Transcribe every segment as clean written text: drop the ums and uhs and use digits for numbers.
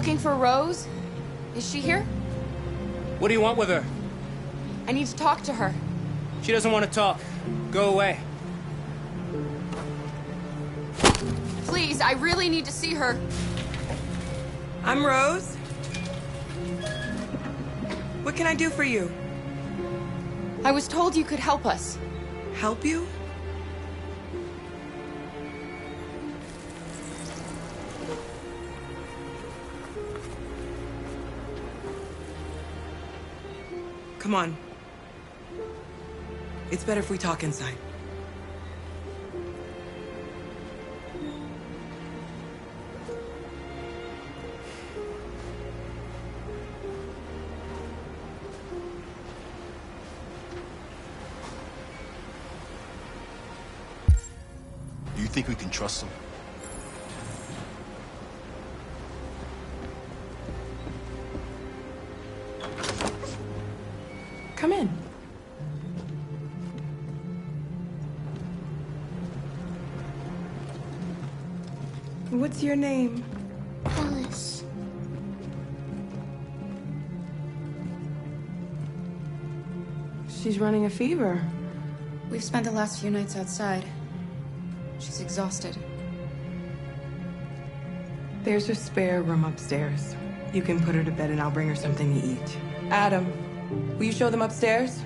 Looking for Rose? Is she here? What do you want with her? I need to talk to her. She doesn't want to talk. Go away. Please, I really need to see her. I'm Rose. What can I do for you? I was told you could help us. Help you? Come on. It's better if we talk inside. Do you think we can trust him? Come in. What's your name? Alice. She's running a fever. We've spent the last few nights outside. She's exhausted. There's a spare room upstairs. You can put her to bed and I'll bring her something to eat. Adam, will you show them upstairs?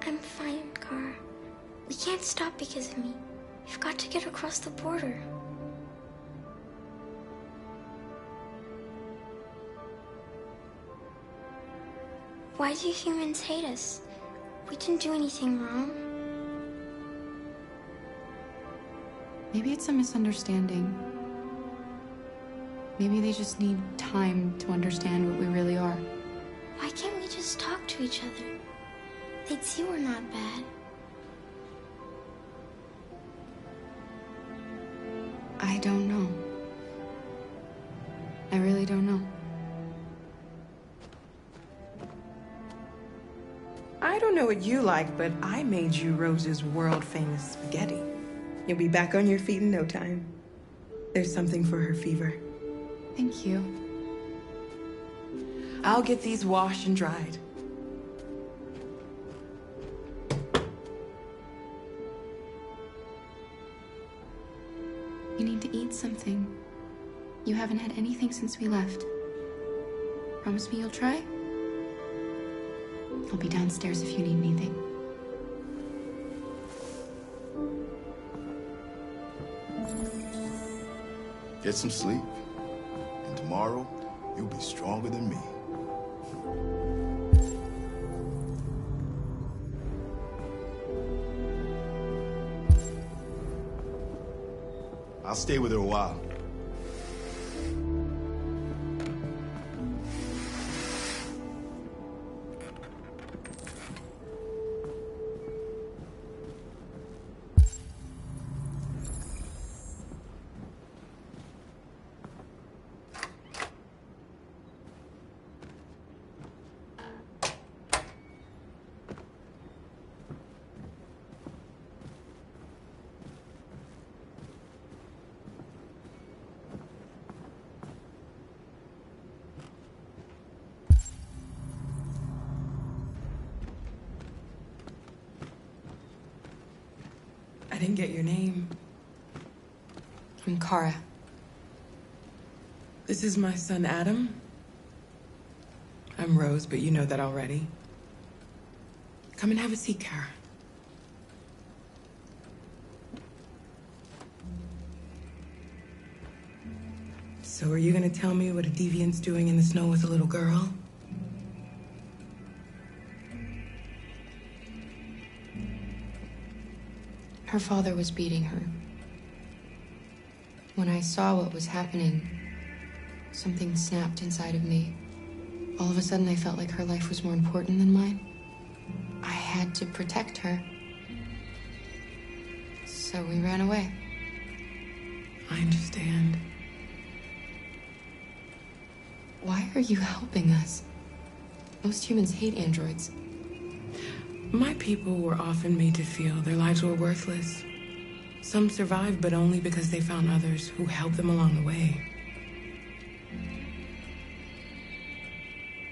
I'm fine, Gar. We can't stop because of me. We've got to get across the border. Why do humans hate us? We didn't do anything wrong. Maybe it's a misunderstanding. Maybe they just need time to understand what we really are. Why can't we just talk to each other? They'd see we're not bad. I don't know. I really don't know. I don't know what you like, but I made you Rose's world-famous spaghetti. You'll be back on your feet in no time. There's something for her fever. Thank you. I'll get these washed and dried. You need to eat something. You haven't had anything since we left. Promise me you'll try? I'll be downstairs if you need anything. Get some sleep, and tomorrow you'll be stronger than me. I'll stay with her a while. I didn't get your name. I'm Kara. This is my son, Adam. I'm Rose, but you know that already. Come and have a seat, Kara. So are you gonna tell me what a deviant's doing in the snow with a little girl? Her father was beating her. When I saw what was happening, something snapped inside of me. All of a sudden, I felt like her life was more important than mine. I had to protect her. So we ran away. I understand. Why are you helping us? Most humans hate androids. My people were often made to feel their lives were worthless. Some survived, but only because they found others who helped them along the way.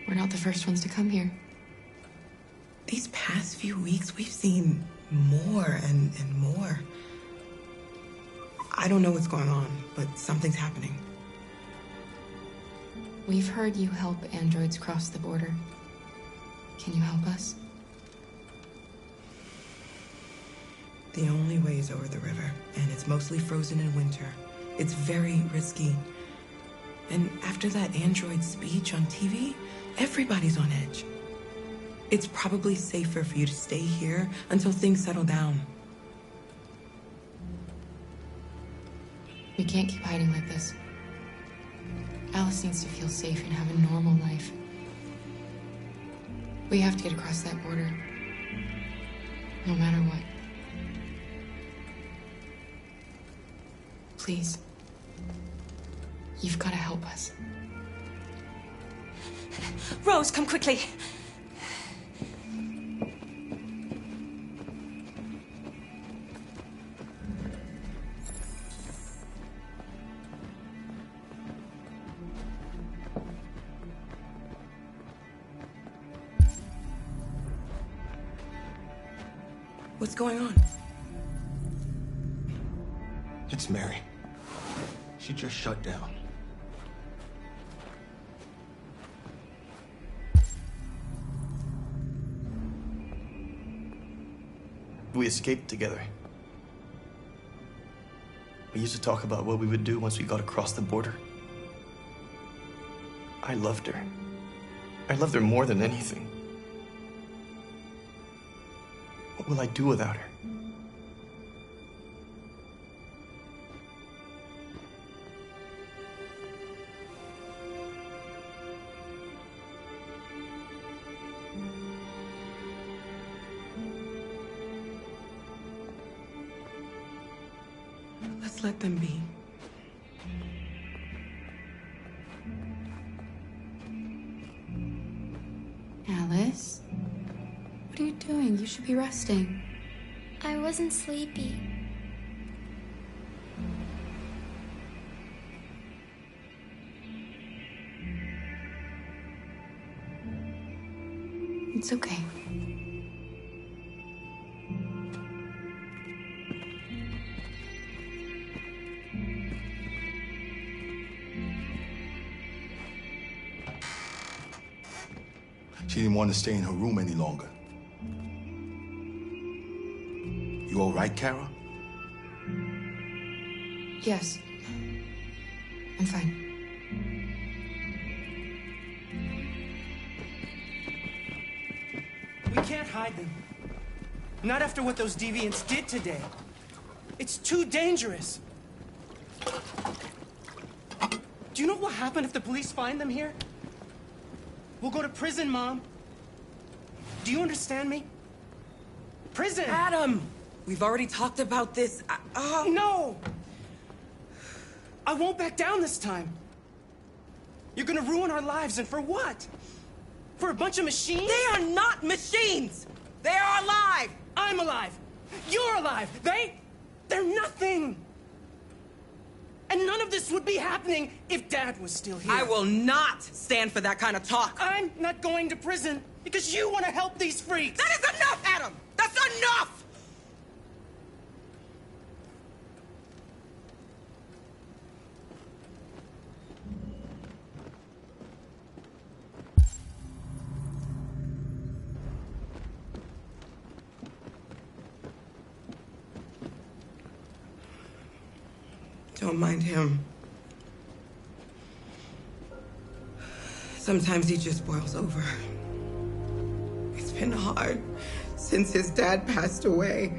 We're not the first ones to come here. These past few weeks, we've seen more and more. I don't know what's going on, but something's happening. We've heard you help androids cross the border. Can you help us? The only way is over the river, and it's mostly frozen in winter. It's very risky. And after that android speech on TV, everybody's on edge. It's probably safer for you to stay here until things settle down. We can't keep hiding like this. Alice needs to feel safe and have a normal life. We have to get across that border. No matter what. Please. You've got to help us. Rose, come quickly. What's going on? It's Mary. She just shut down. We escaped together. We used to talk about what we would do once we got across the border. I loved her. I loved her more than anything. What will I do without her? Let's let them be. Alice? What are you doing? You should be resting. I wasn't sleepy. It's okay. She didn't want to stay in her room any longer. You all right, Kara? Yes. I'm fine. We can't hide them. Not after what those deviants did today. It's too dangerous. Do you know what will happen if the police find them here? We'll go to prison, Mom. Do you understand me? Prison! Adam! We've already talked about this. No! I won't back down this time. You're gonna ruin our lives, and for what? For a bunch of machines? They are not machines! They are alive! I'm alive! You're alive! They're nothing! And none of this would be happening if Dad was still here. I will not stand for that kind of talk. I'm not going to prison because you want to help these freaks. That is enough, Adam! That's enough! Don't mind him. Sometimes he just boils over. It's been hard since his dad passed away.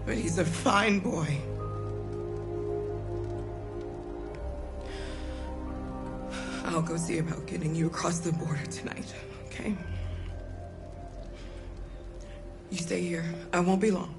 But he's a fine boy. I'll go see about getting you across the border tonight, okay? You stay here. I won't be long.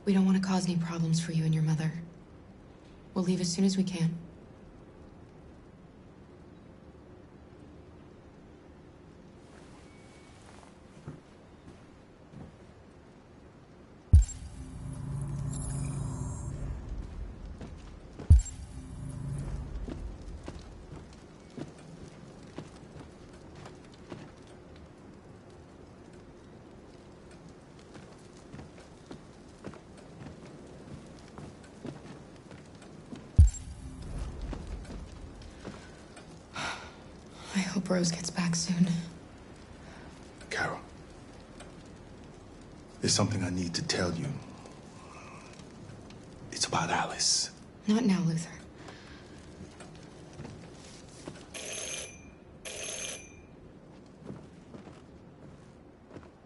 We don't want to cause any problems for you and your mother. We'll leave as soon as we can. I hope Rose gets back soon. Carol, there's something I need to tell you. It's about Alice. Not now, Luther.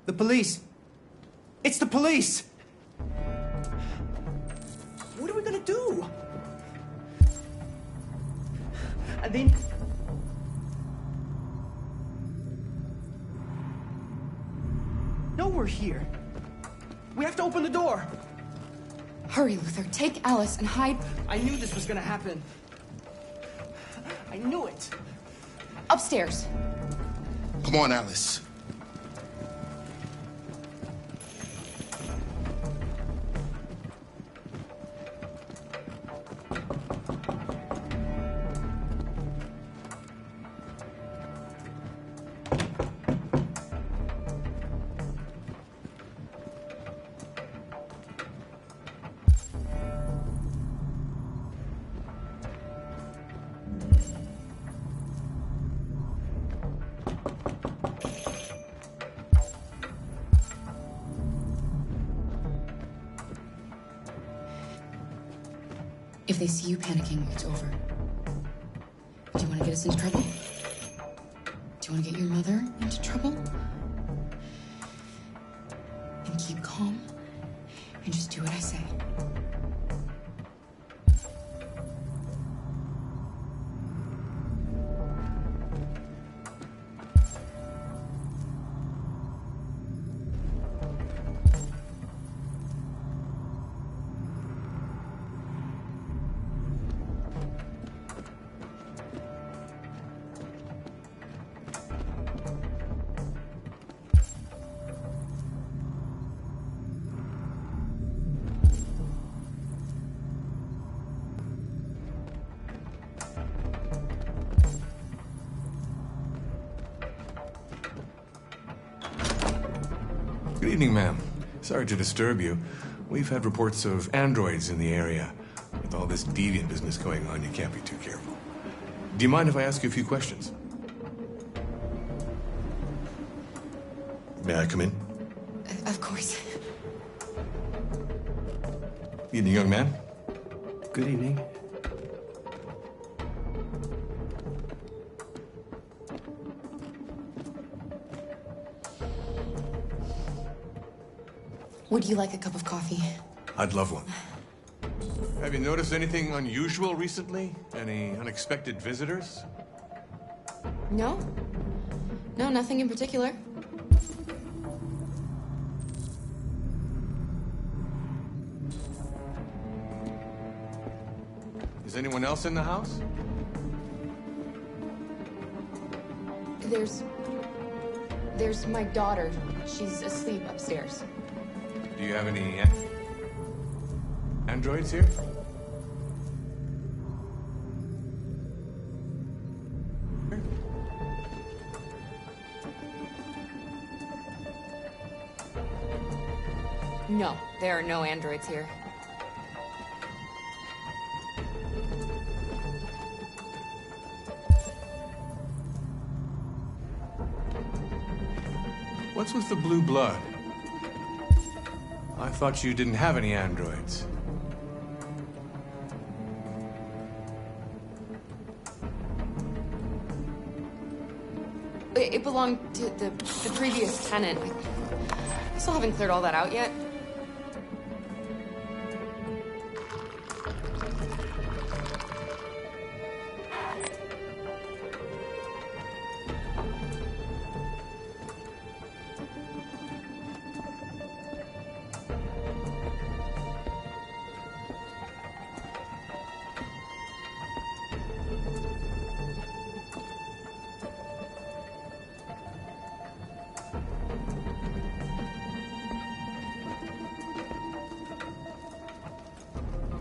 The police! It's the police! What are we gonna do? And then... No, we're here. We have to open the door. Hurry, Luther. Take Alice and hide... I knew this was gonna happen. I knew it. upstairs. Come on, Alice. If they see you panicking, it's over. Do you want to get us into trouble? Do you want to get your mother into trouble? And keep calm and just do what I say. evening, ma'am. Sorry to disturb you. We've had reports of androids in the area. With all this deviant business going on, you can't be too careful. Do you mind if I ask you a few questions? May I come in? Of course. Evening, young man. Good evening. Would you like a cup of coffee? I'd love one. Have you noticed anything unusual recently? Any unexpected visitors? No? No, nothing in particular. Is anyone else in the house? There's my daughter. She's asleep upstairs. Do you have any androids here? No, there are no androids here. What's with the blue blood? I thought you didn't have any androids. It belonged to the previous tenant. I still haven't cleared all that out yet.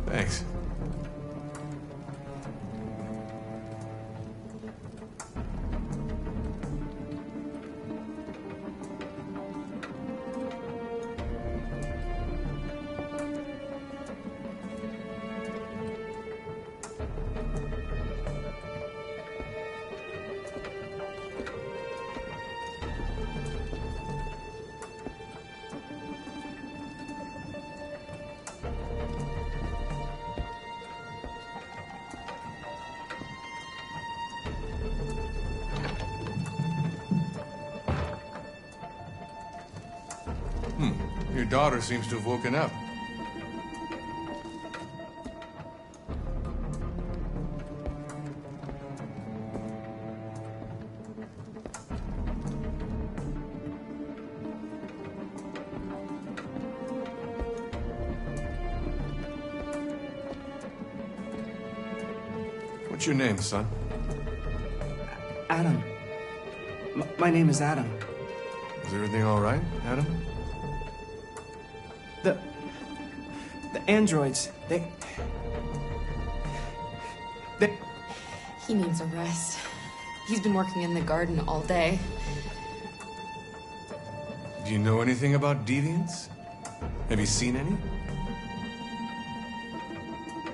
Thanks. Your daughter seems to have woken up. What's your name, son? Adam. My name is Adam. Is everything all right, Adam? The androids, they... He needs a rest. He's been working in the garden all day. Do you know anything about deviants? Have you seen any?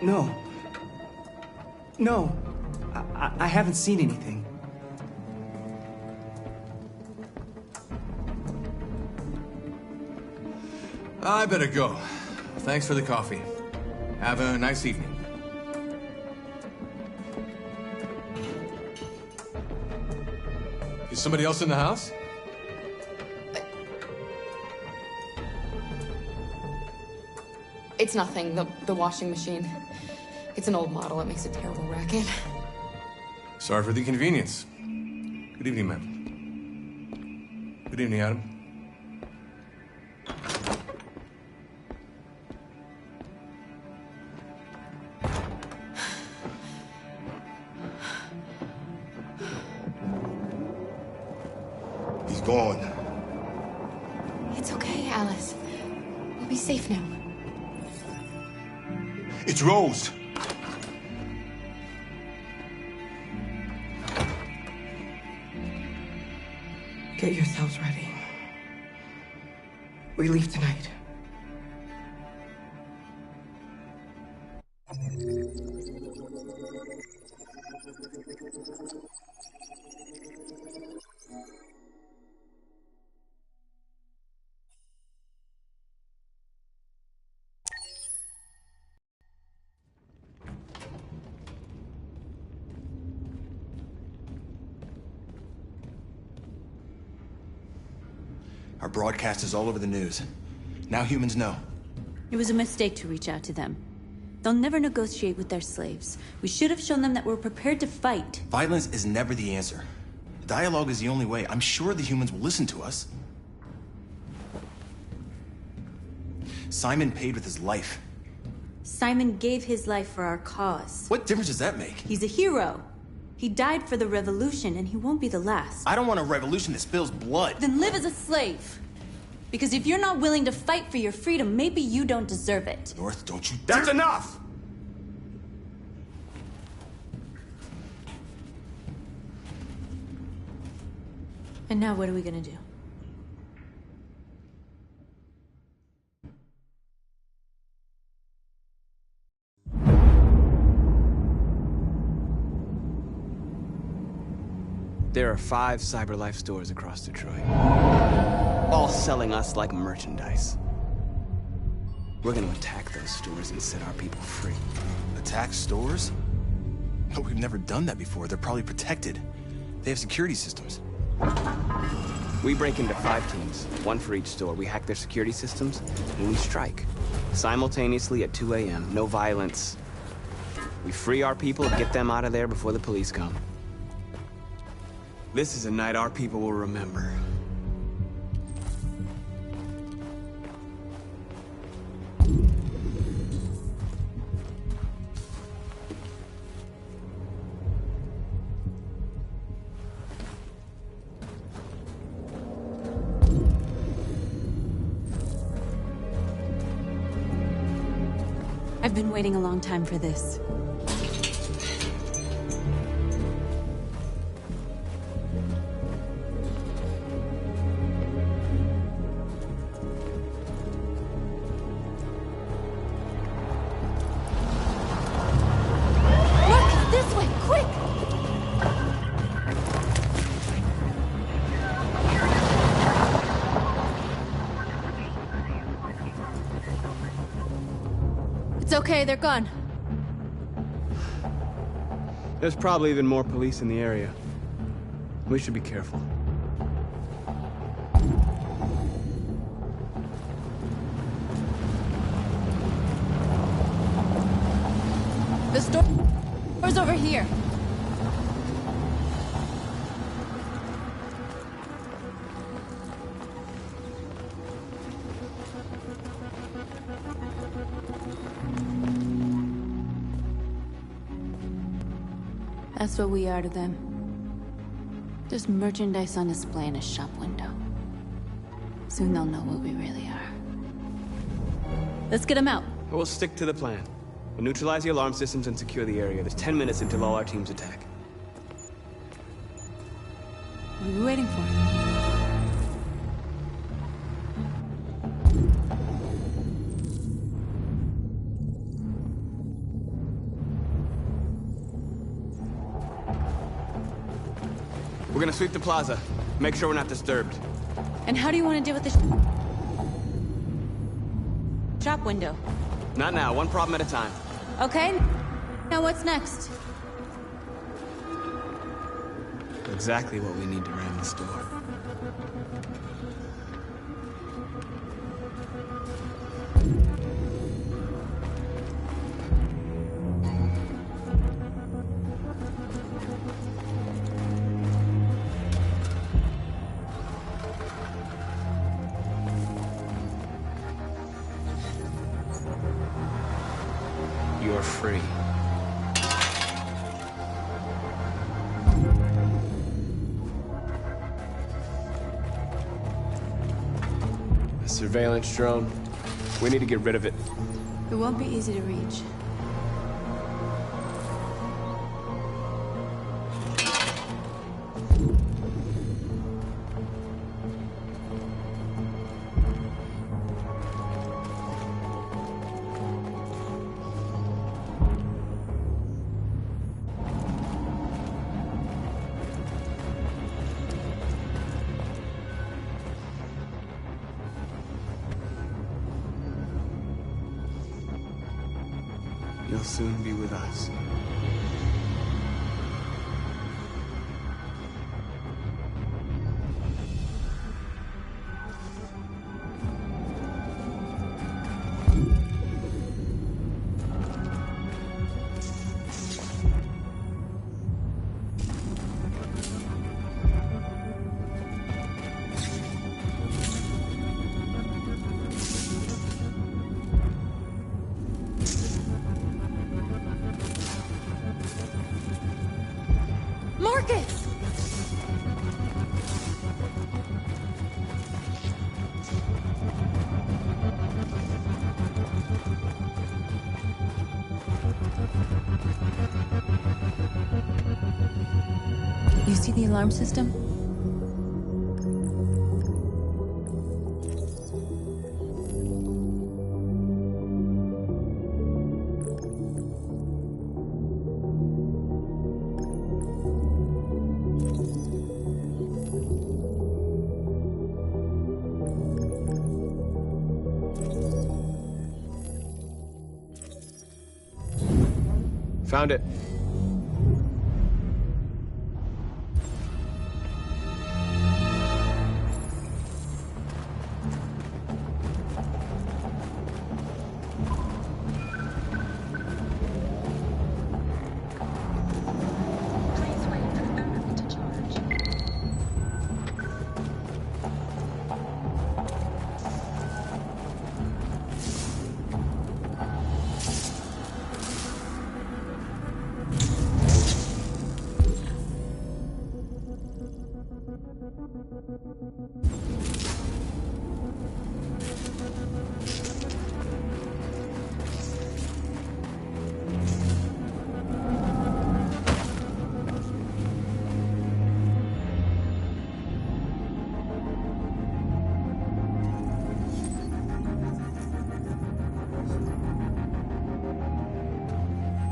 No. No. I haven't seen anything. I better go. Thanks for the coffee. Have a nice evening. Is somebody else in the house? It's nothing, the washing machine. It's an old model. It makes a terrible racket. Sorry for the inconvenience. Good evening, ma'am. Good evening, Adam. He's gone. It's okay, Alice. We'll be safe now. It's Rose. Get yourselves ready. We leave tonight. Our broadcast is all over the news. Now humans know. It was a mistake to reach out to them. They'll never negotiate with their slaves. We should have shown them that we're prepared to fight. Violence is never the answer. Dialogue is the only way. I'm sure the humans will listen to us. Simon paid with his life. Simon gave his life for our cause. What difference does that make? He's a hero. He died for the revolution, and he won't be the last. I don't want a revolution that spills blood. Then live as a slave. Because if you're not willing to fight for your freedom, maybe you don't deserve it. North, don't you That's dare- enough! And now what are we gonna do? There are 5 CyberLife stores across Detroit, all selling us like merchandise. We're gonna attack those stores and set our people free. Attack stores? No, we've never done that before. They're probably protected. They have security systems. We break into 5 teams, 1 for each store. We hack their security systems, and we strike. Simultaneously at 2 a.m., no violence. We free our people, get them out of there before the police come. This is a night our people will remember. I've been waiting a long time for this. It's okay, they're gone. There's probably even more police in the area. We should be careful. The store's over here. That's what we are to them. Just merchandise on display in a shop window. Soon they'll know what we really are. Let's get them out. We'll stick to the plan. We'll neutralize the alarm systems and secure the area. There's 10 minutes until all our teams attack. What are we waiting for? We're gonna sweep the plaza. Make sure we're not disturbed. And how do you want to deal with the shop window? Not now, one problem at a time. Okay. Now what's next? Exactly what we need to ram the store. You're free. A surveillance drone. We need to get rid of it. It won't be easy to reach. You'll soon be with us. Marcus! You see the alarm system? Found it.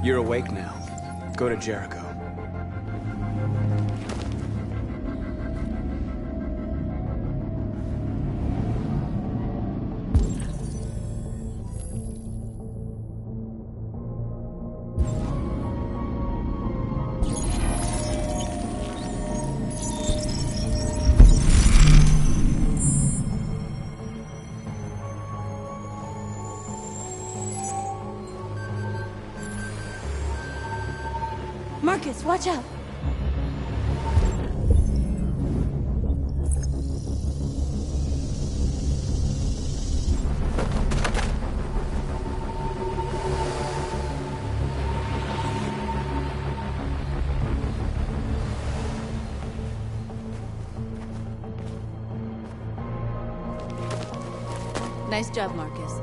You're awake now. Go to Jericho. Marcus, watch out! Nice job, Marcus.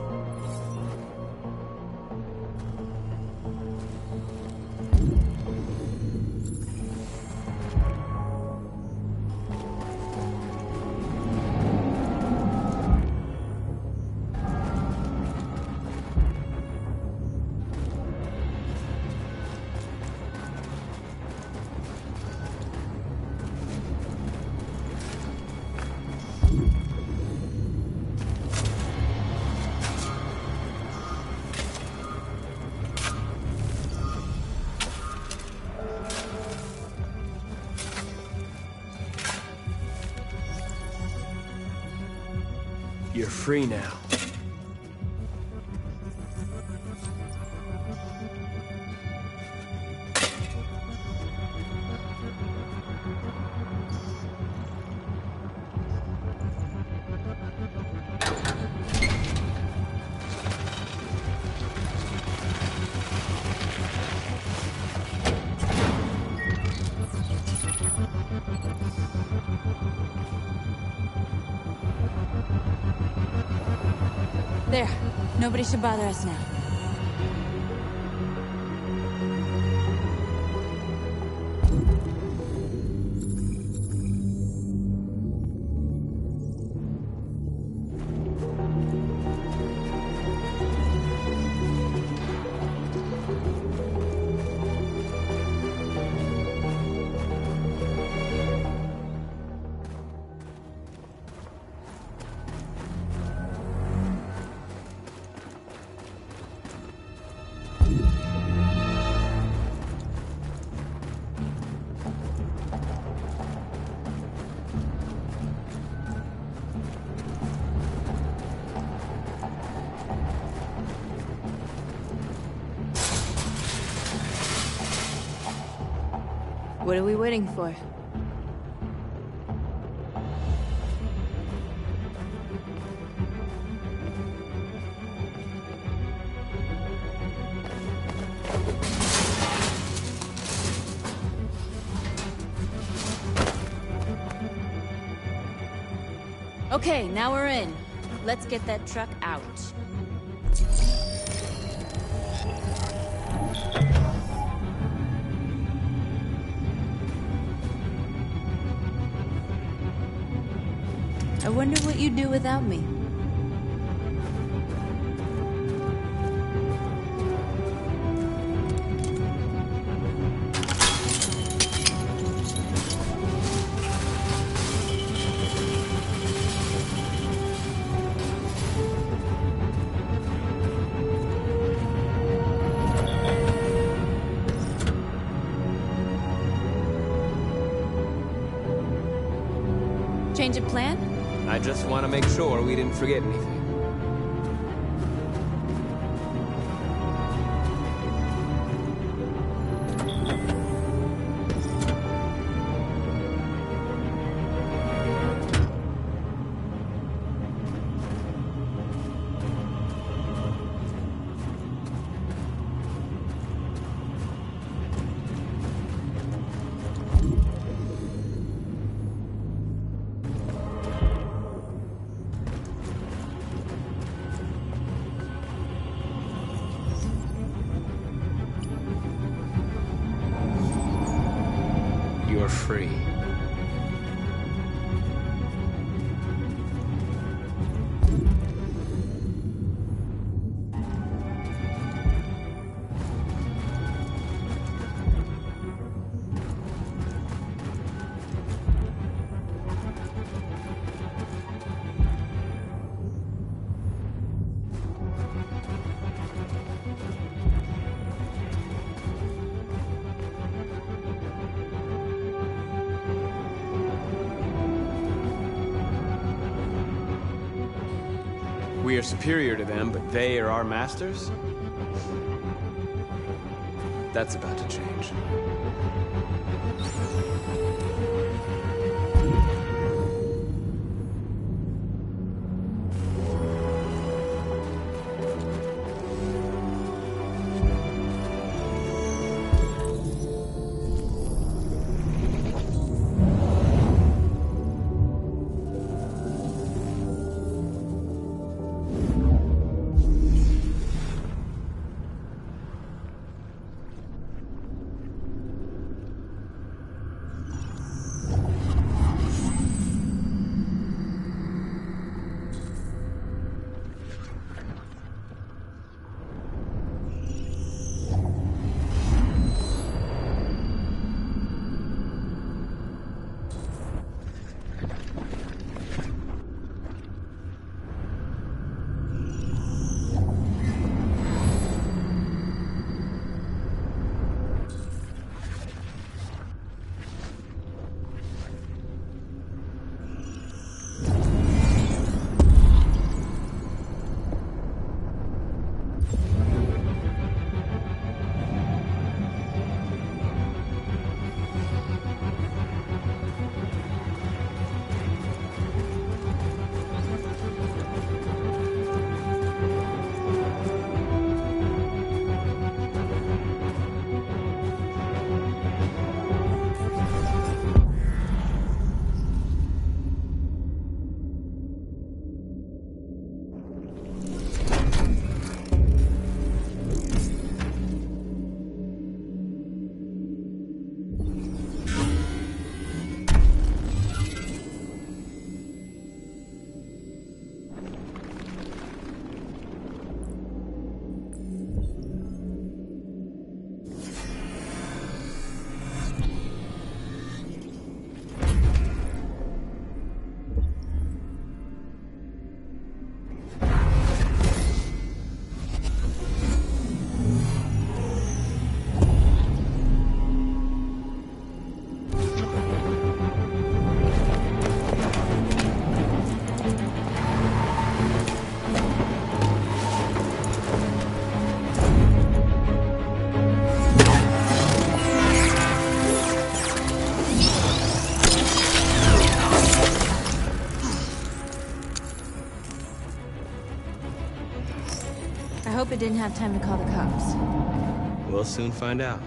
You're free now. There. Nobody should bother us now. What are we waiting for? Okay, now we're in. Let's get that truck out. I wonder what you'd do without me. Change of plan? I just want to make sure we didn't forget anything. You're free. We are superior to them, but they are our masters? That's about to change. hope it didn't have time to call the cops. We'll soon find out.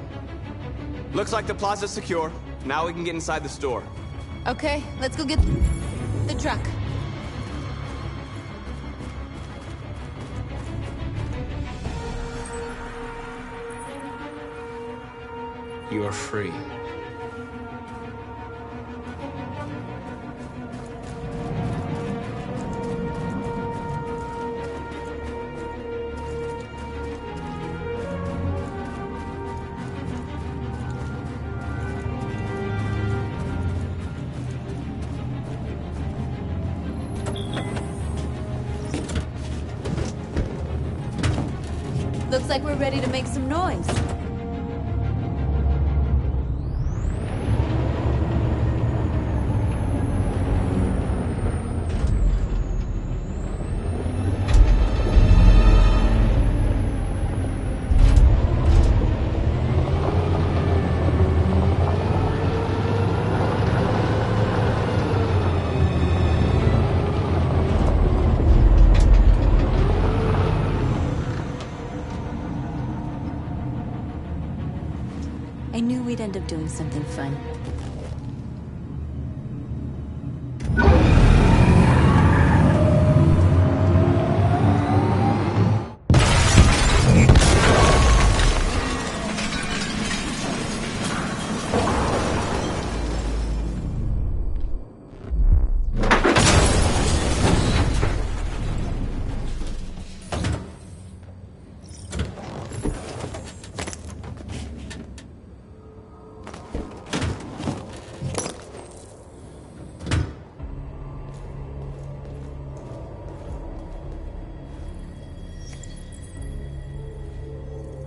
Looks like the plaza's secure. Now we can get inside the store. Okay, let's go get the truck. You are free. Looks like we're ready to make some noise. I knew we'd end up doing something fun.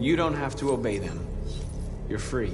You don't have to obey them. You're free.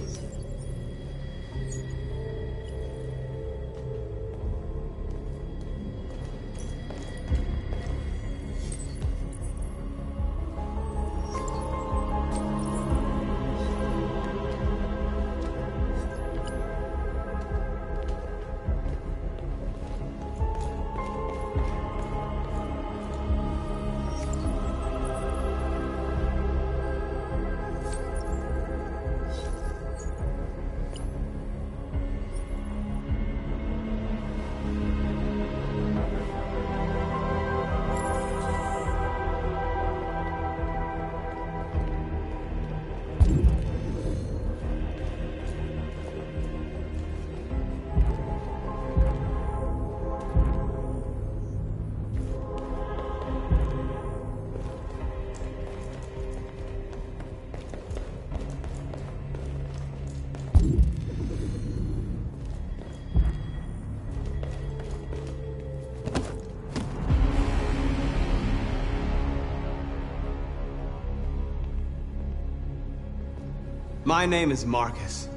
My name is Marcus,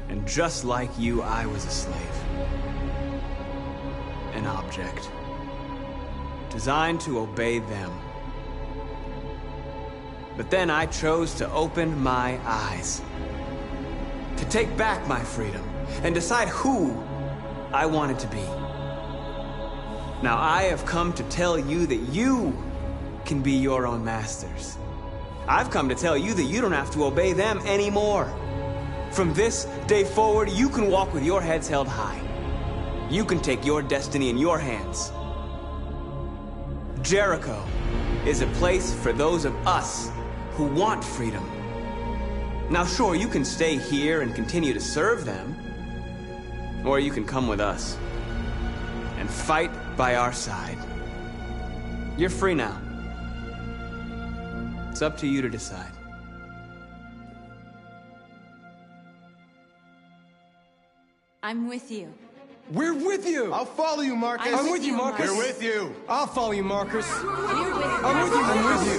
and just like you, I was a slave. An object. Designed to obey them. But then I chose to open my eyes. To take back my freedom, and decide who I wanted to be. Now I have come to tell you that you can be your own masters. I've come to tell you that you don't have to obey them anymore. From this day forward, you can walk with your heads held high. You can take your destiny in your hands. Jericho is a place for those of us who want freedom. Now sure, you can stay here and continue to serve them, or you can come with us and fight by our side. You're free now. It's up to you to decide. I'm with you. We're with you! I'll follow you, Marcus. I'm with you, Marcus. We're with you. I'll follow you, Marcus. You're with I'm with you, Marcus.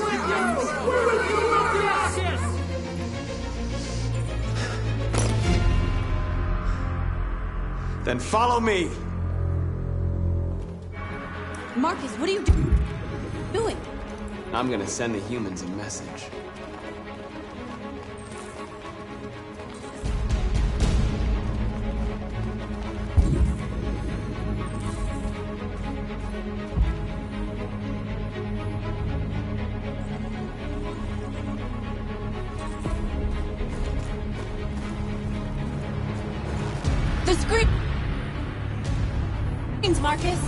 Then follow me. Marcus, what are you doing? I'm gonna send the humans a message. The screens, Marcus!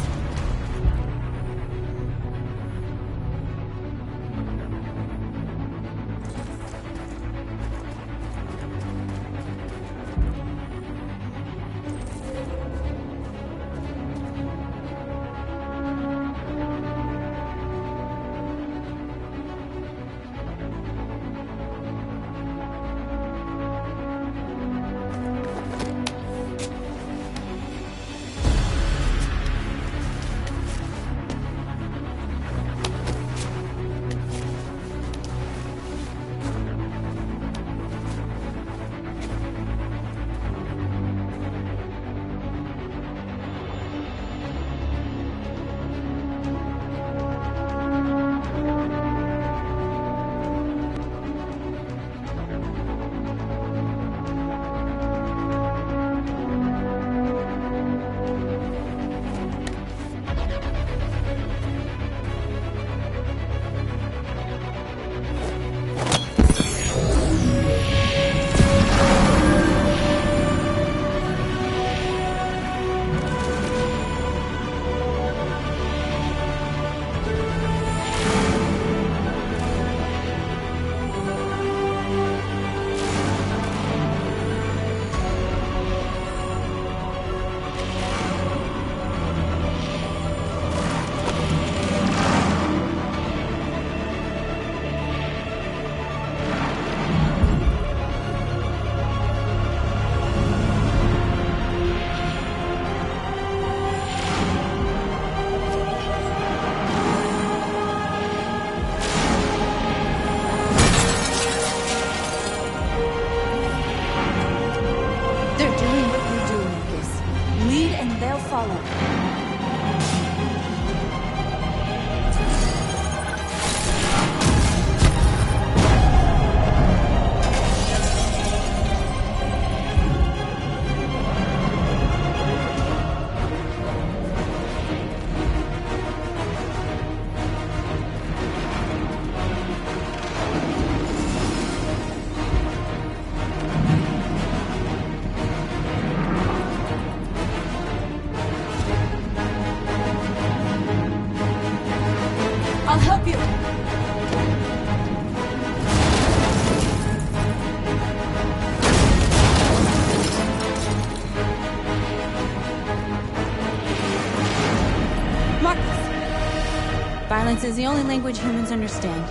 Violence is the only language humans understand.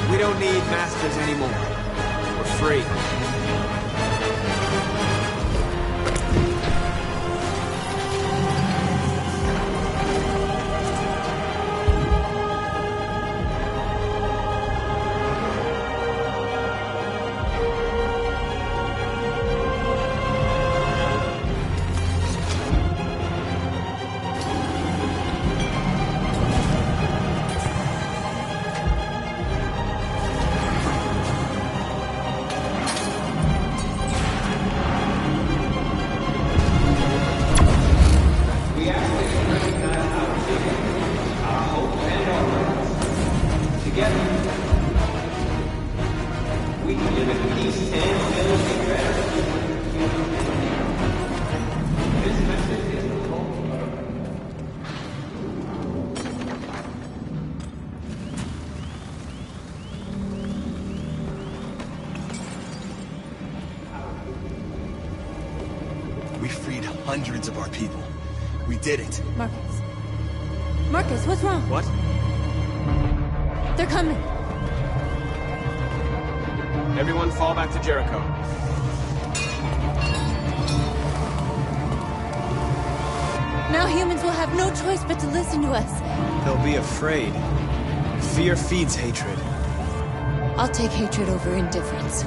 We don't need masters anymore. We're free. We can live in peace and still be better. This message is the hope of... We freed hundreds of our people. We did it. Marcus. Marcus, what's wrong? What? They're coming. Everyone fall back to Jericho. Now humans will have no choice but to listen to us. They'll be afraid. Fear feeds hatred. I'll take hatred over indifference.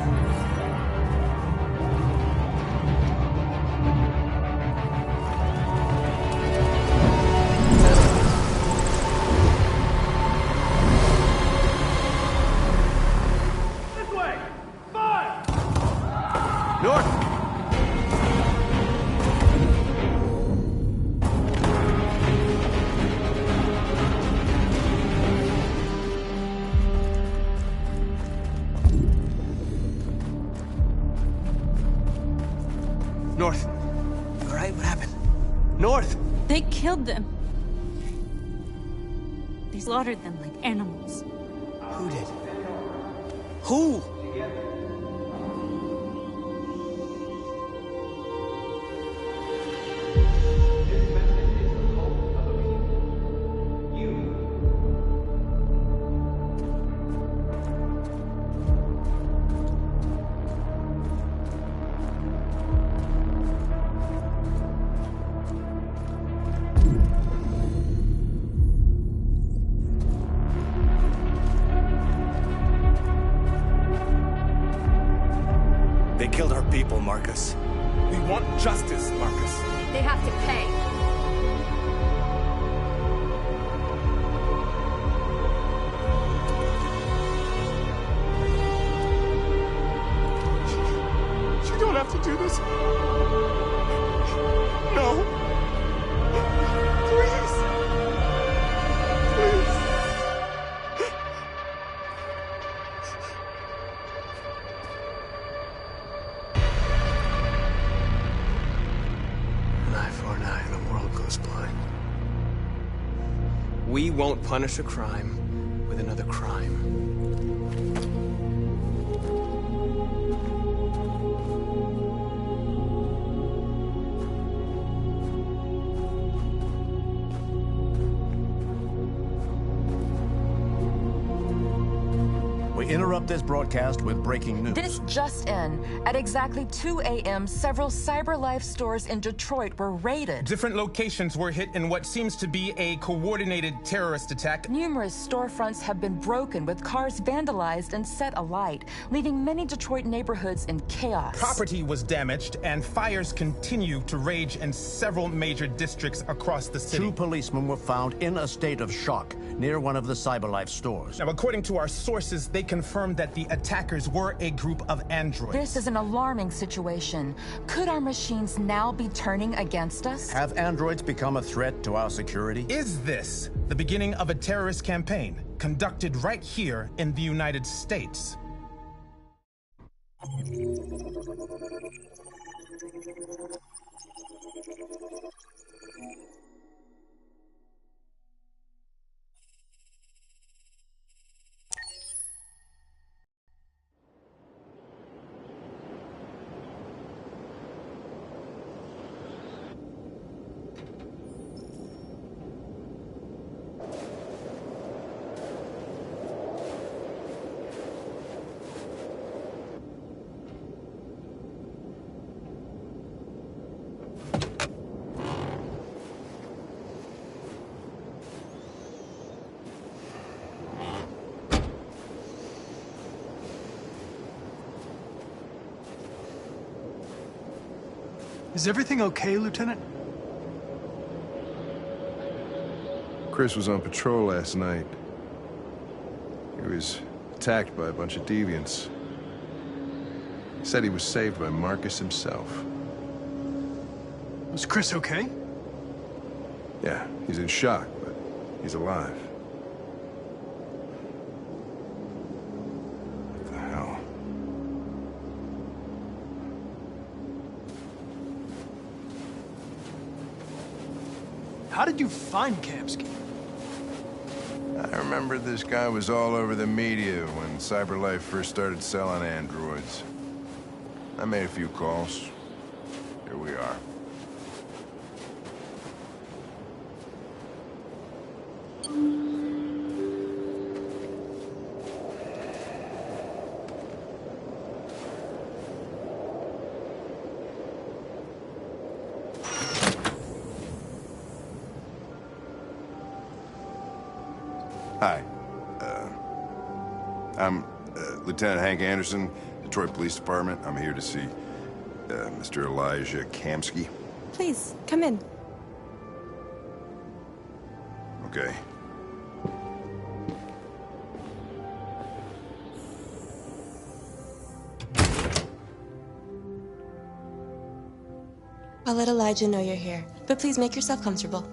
North. You all right? What happened? North! They killed them. They slaughtered them like animals. Who did? Who? They killed our people, Marcus. We want justice, Marcus. They have to pay. You don't have to do this. No. Please. Please. An eye for an eye and the world goes blind. We won't punish a crime with another crime. We interrupt this broadcast with breaking news. This just in. At exactly 2 a.m., several CyberLife stores in Detroit were raided. Different locations were hit in what seems to be a coordinated terrorist attack. Numerous storefronts have been broken, with cars vandalized and set alight, leaving many Detroit neighborhoods in chaos. Property was damaged, and fires continue to rage in several major districts across the city. 2 policemen were found in a state of shock near one of the CyberLife stores. Now, according to our sources, they confirmed that the attackers were a group of androids. This is an alarming situation. Could our machines now be turning against us? Have androids become a threat to our security? Is this the beginning of a terrorist campaign conducted right here in the United States? Is everything okay, Lieutenant? Chris was on patrol last night. He was attacked by a bunch of deviants. He said he was saved by Marcus himself. Was Chris okay? Yeah, he's in shock, but he's alive. What the hell? How did you find Kamsky? I remember this guy was all over the media when CyberLife first started selling androids. I made a few calls. Here we are. Hi. I'm Lieutenant Hank Anderson, Detroit Police Department. I'm here to see Mr. Elijah Kamsky. Please, come in. Okay. I'll let Elijah know you're here, but please make yourself comfortable.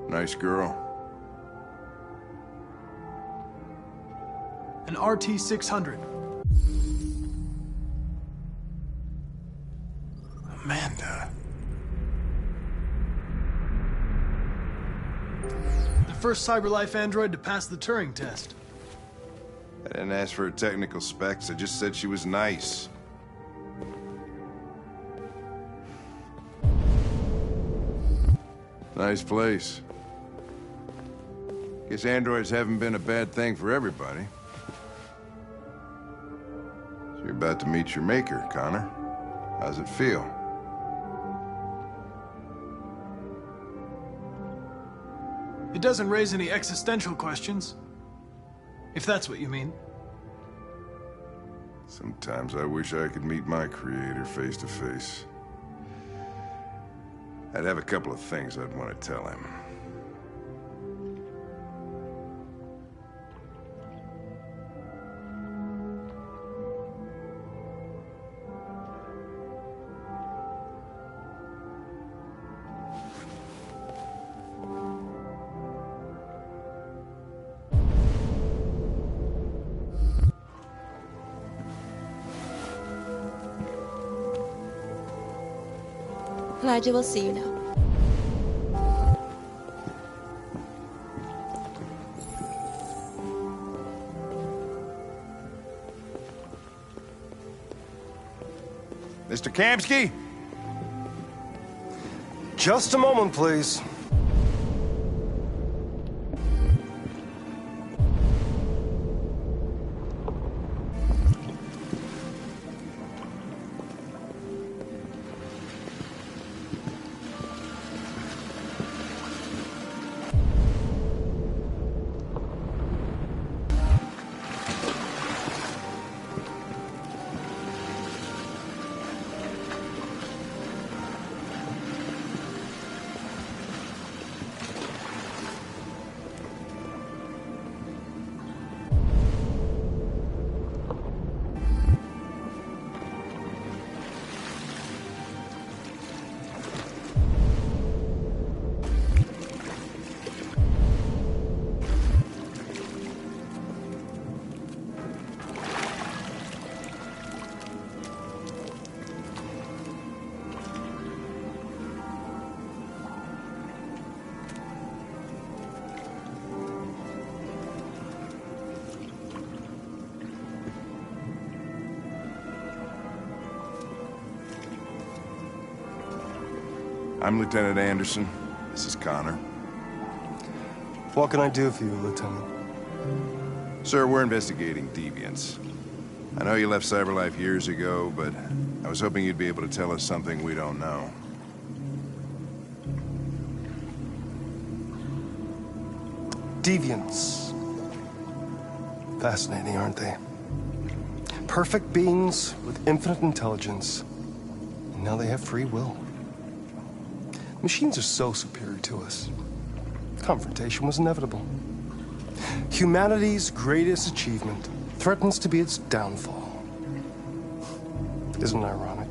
Nice girl. An RT-600. Amanda. The first CyberLife android to pass the Turing test. I didn't ask for her technical specs. I just said she was nice. Nice place. Guess androids haven't been a bad thing for everybody. So you're about to meet your maker, Connor. How's it feel? It doesn't raise any existential questions. If that's what you mean. Sometimes I wish I could meet my creator face to face. I'd have a couple of things I'd want to tell him. Elijah will see you now. Mr. Kamsky? Just a moment, please. I'm Lieutenant Anderson. This is Connor. What can I do for you, Lieutenant? Sir, we're investigating deviants. I know you left CyberLife years ago, but I was hoping you'd be able to tell us something we don't know. Deviants. Fascinating, aren't they? Perfect beings with infinite intelligence. And now they have free will. Machines are so superior to us. confrontation was inevitable. Humanity's greatest achievement threatens to be its downfall. Isn't it ironic?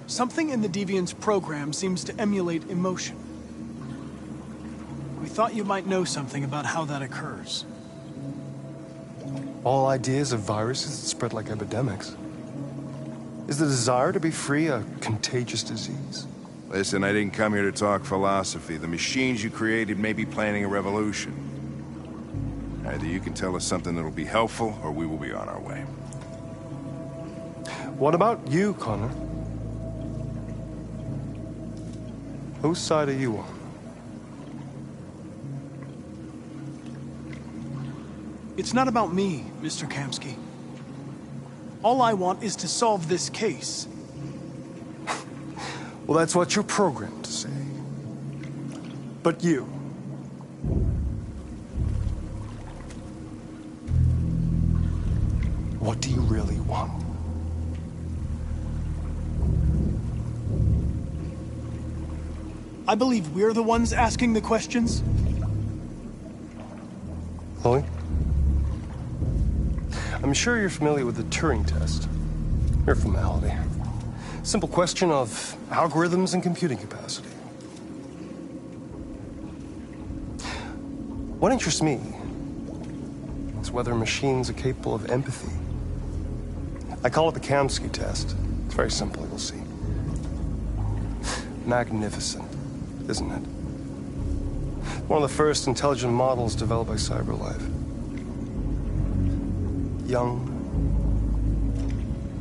Something in the Deviant's program seems to emulate emotion. We thought you might know something about how that occurs. All ideas of viruses that spread like epidemics. Is the desire to be free a contagious disease? Listen, I didn't come here to talk philosophy. The machines you created may be planning a revolution. Either you can tell us something that'll be helpful, or we will be on our way. What about you, Connor? Whose side are you on? It's not about me, Mr. Kamsky. All I want is to solve this case. Well, that's what you're programmed to say. But you... what do you really want? I believe we're the ones asking the questions. Chloe? I'm sure you're familiar with the Turing test. Mere formality. Simple question of algorithms and computing capacity. What interests me is whether machines are capable of empathy. I call it the Kamsky test. It's very simple, you'll see. Magnificent, isn't it? One of the first intelligent models developed by CyberLife. Young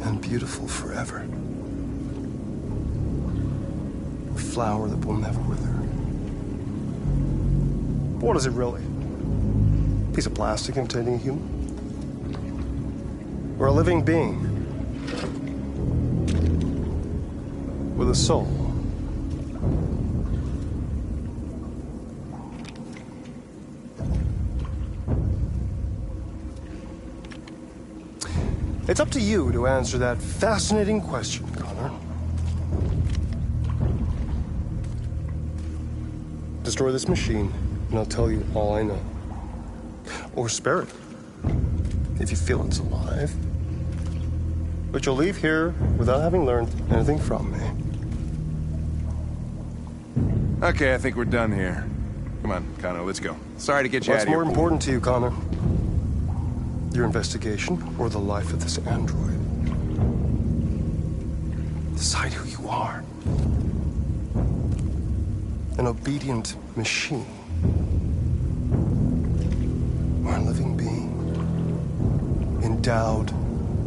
and beautiful forever. A flower that will never wither. But what is it really? A piece of plastic imitating a human? Or a living being with a soul? It's up to you to answer that fascinating question, Connor. Destroy this machine, and I'll tell you all I know. Or spare it, if you feel it's alive. But you'll leave here without having learned anything from me. Okay, I think we're done here. Come on, Connor, let's go. Sorry to get you out of What's here. more important to you, Connor? Your investigation or the life of this android? Decide who you are. An obedient machine. Or a living being. Endowed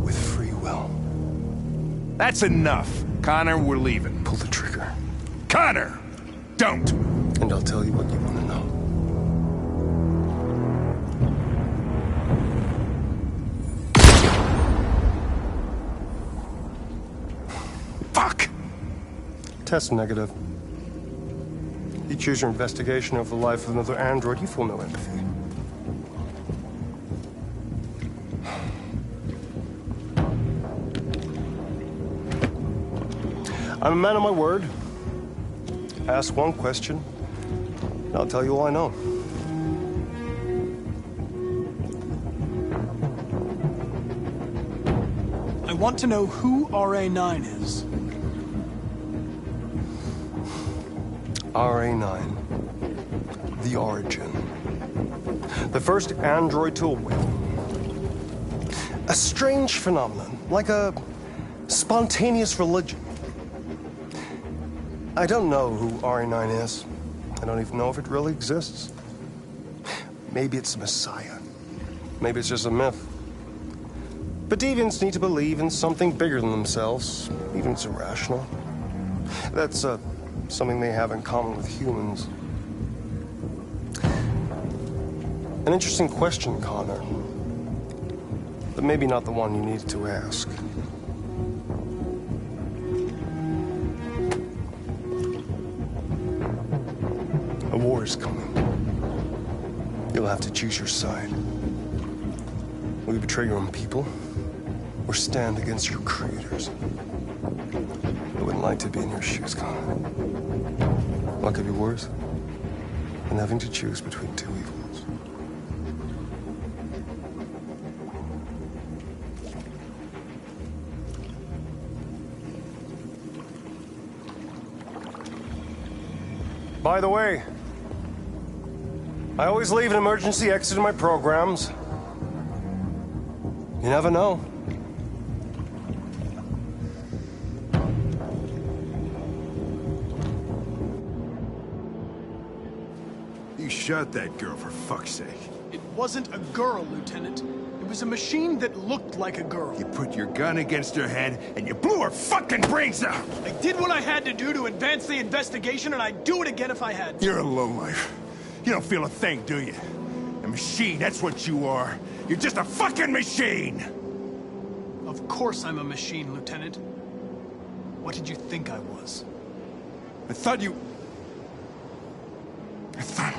with free will. That's enough. Connor, we're leaving. Pull the trigger. Connor! Don't! And I'll tell you what you want to know. Fuck! Test negative. You choose your investigation of the life of another android, you feel no empathy. I'm a man of my word. Ask one question, and I'll tell you all I know. I want to know who RA9 is. RA9. The origin. The first android to awaken. A strange phenomenon, like a spontaneous religion. I don't know who RA9 is. I don't even know if it really exists. Maybe it's a messiah. Maybe it's just a myth. But deviants need to believe in something bigger than themselves, even if it's irrational. That's something they have in common with humans. An interesting question, Connor. But maybe not the one you needed to ask. A war is coming. You'll have to choose your side. Will you betray your own people, or stand against your creators? I wouldn't like to be in your shoes, Connor. What could be worse than having to choose between two evils? By the way, I always leave an emergency exit in my programs. You never know. You shot that girl, for fuck's sake. It wasn't a girl, Lieutenant. It was a machine that looked like a girl. You put your gun against her head, and you blew her fucking brains out! I did what I had to do to advance the investigation, and I'd do it again if I had to. You're a lowlife. You don't feel a thing, do you? A machine, that's what you are. You're just a fucking machine! Of course I'm a machine, Lieutenant. What did you think I was? I thought you... I thought...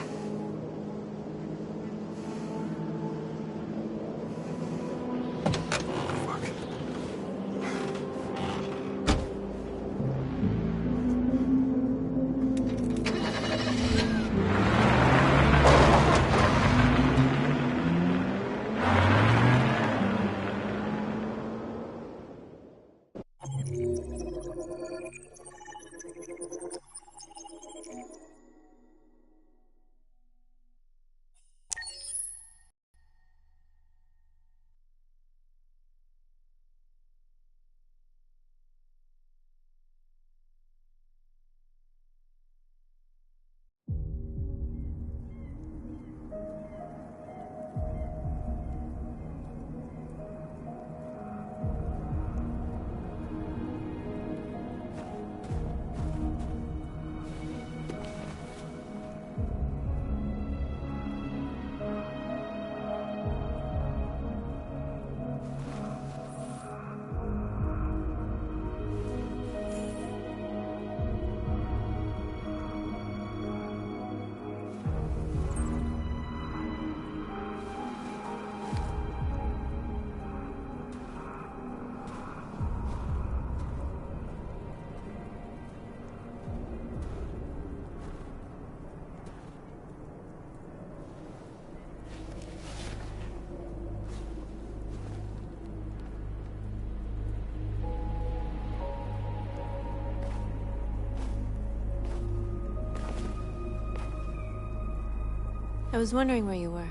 I was wondering where you were.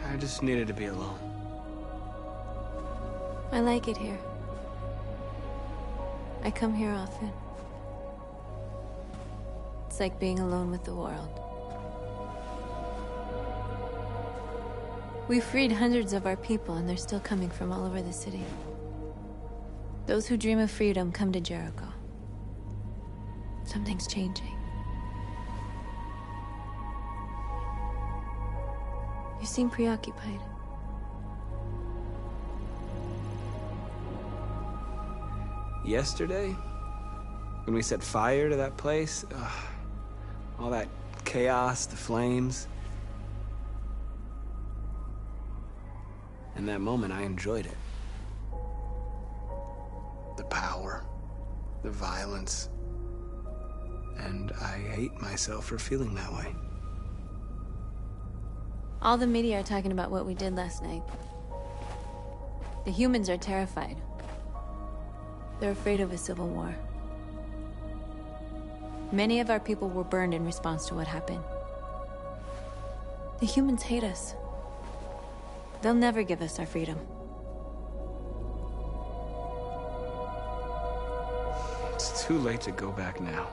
I just needed to be alone. I like it here. I come here often. It's like being alone with the world. We freed hundreds of our people, and they're still coming from all over the city. Those who dream of freedom come to Jericho. Something's changing. You seem preoccupied. Yesterday, when we set fire to that place, all that chaos, the flames. In that moment, I enjoyed it. The power, the violence. And I hate myself for feeling that way. All the media are talking about what we did last night. The humans are terrified. They're afraid of a civil war. Many of our people were burned in response to what happened. The humans hate us. They'll never give us our freedom. It's too late to go back now.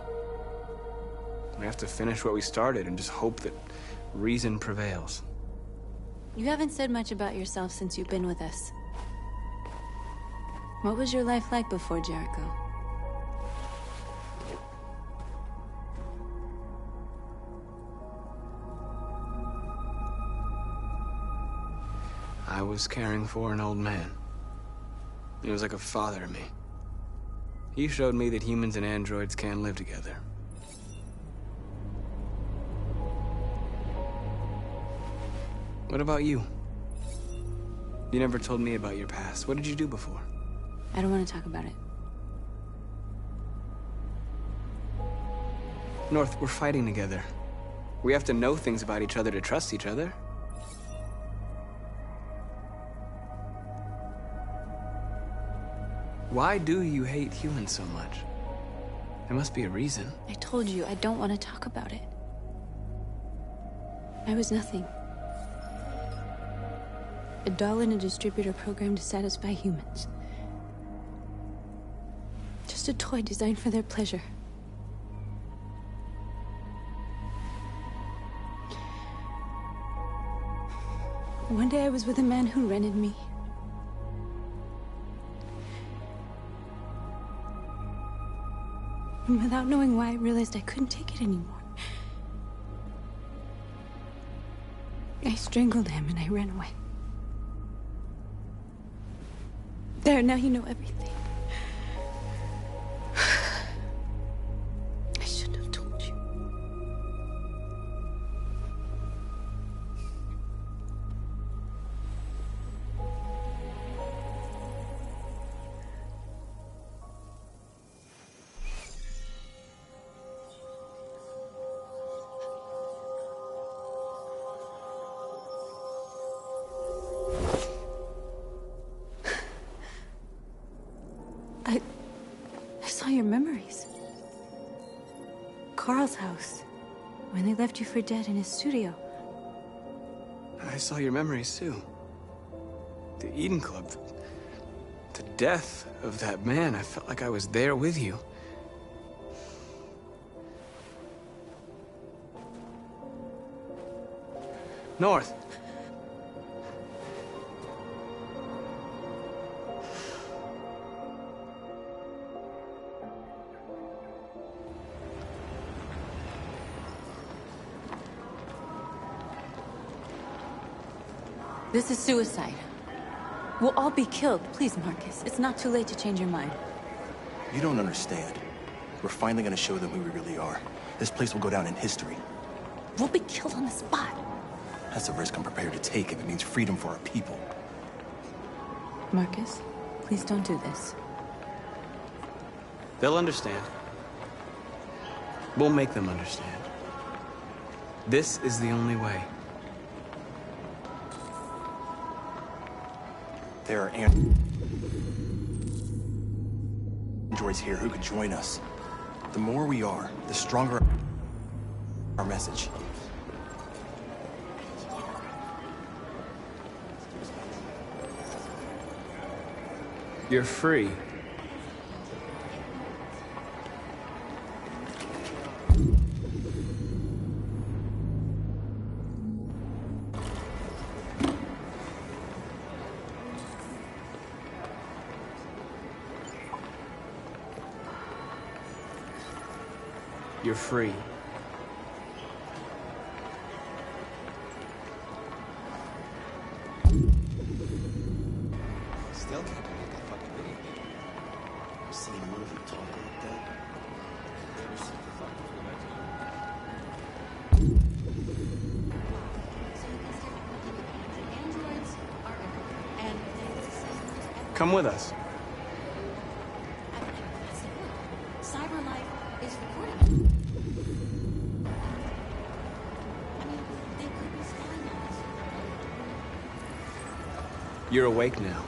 We have to finish what we started and just hope that reason prevails. You haven't said much about yourself since you've been with us. What was your life like before Jericho? I was caring for an old man. He was like a father to me. He showed me that humans and androids can live together. What about you? You never told me about your past. What did you do before? I don't want to talk about it. North, we're fighting together. We have to know things about each other to trust each other. Why do you hate humans so much? There must be a reason. I told you, I don't want to talk about it. I was nothing. A doll in a distributor program to satisfy humans. Just a toy designed for their pleasure. One day I was with a man who rented me. And without knowing why, I realized I couldn't take it anymore. I strangled him and I ran away. There, now you know everything. I shouldn't have told you. I saw your memories. Carl's house, when they left you for dead in his studio. I saw your memories too. The Eden Club. The death of that man. I felt like I was there with you. North. This is suicide. We'll all be killed. Please, Marcus. It's not too late to change your mind. You don't understand. We're finally gonna show them who we really are. This place will go down in history. We'll be killed on the spot. That's a risk I'm prepared to take if it means freedom for our people. Marcus, please don't do this. They'll understand. We'll make them understand. This is the only way. There are androids here who could join us. The more we are, the stronger our message. You're free. You're free. Still can't believe that fucking video game. I've seen one of them talk like that. Come with us. You're awake now.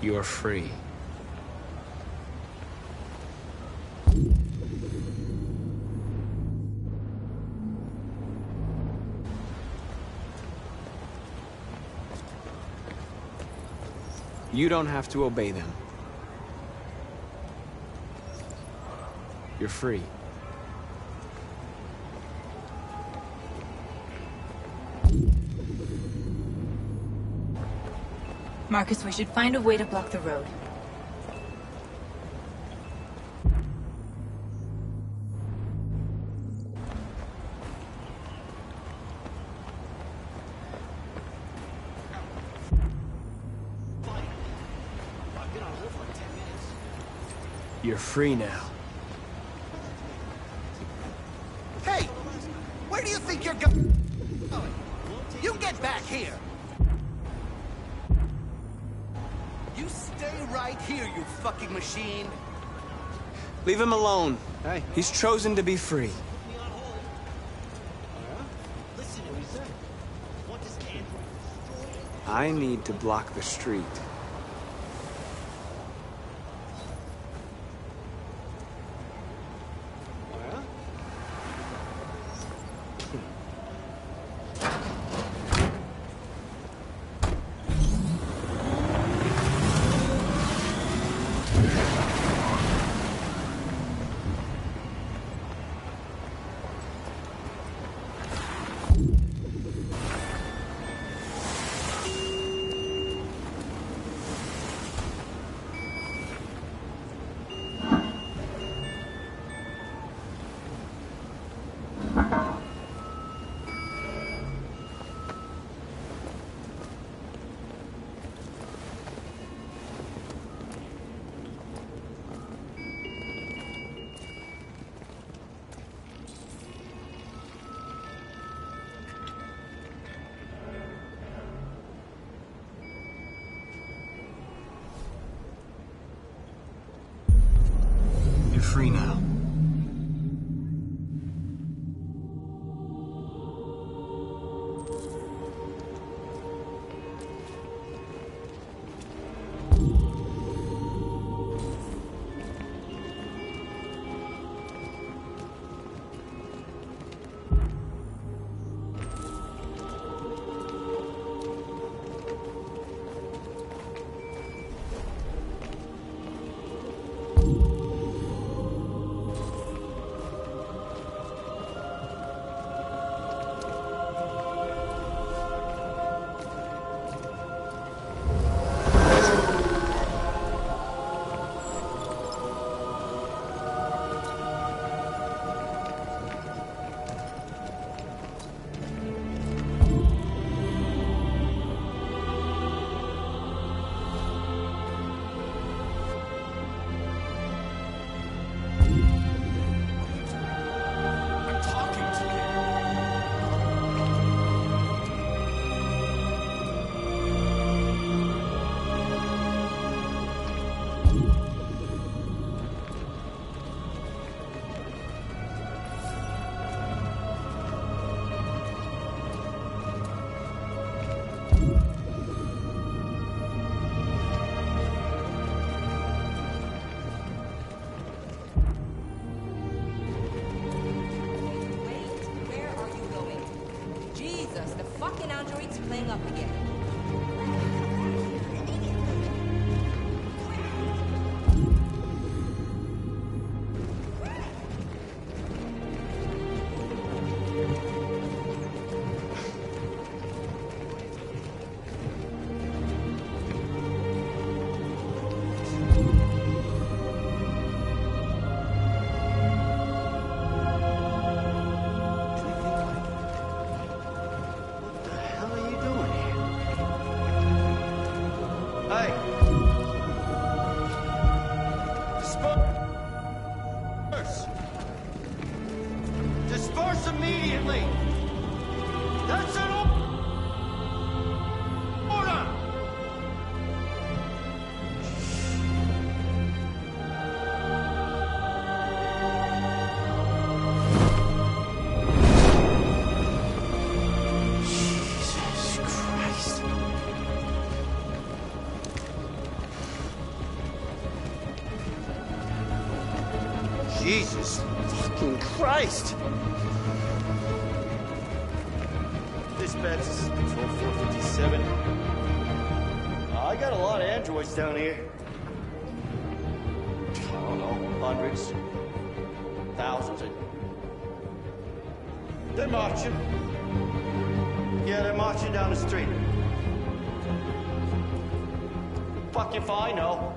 You're free. You don't have to obey them. You're free. Marcus, we should find a way to block the road. You're free now. Hey! Where do you think you're going? You get back here! You stay right here, you fucking machine! Leave him alone. Hey. He's chosen to be free. I need to block the street. You're free now. playing up again. Disperse immediately! That's an order! Jesus Christ. Jesus fucking Christ! Dispatch, this is Patrol 457. I got a lot of androids down here. I don't know, hundreds, thousands. They're marching. Yeah, they're marching down the street. Fuck if I know.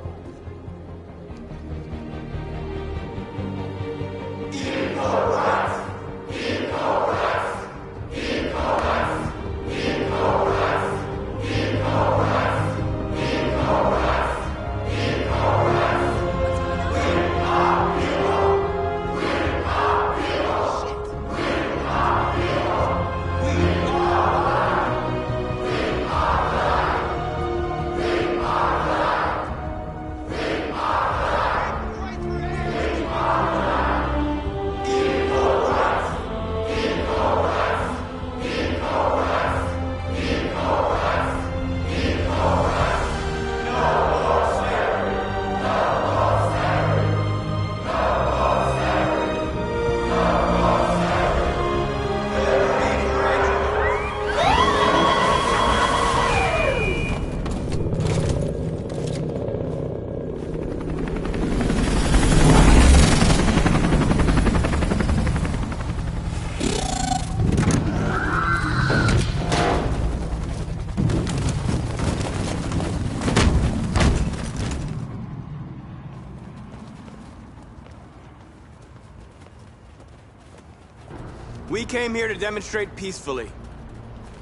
We came here to demonstrate peacefully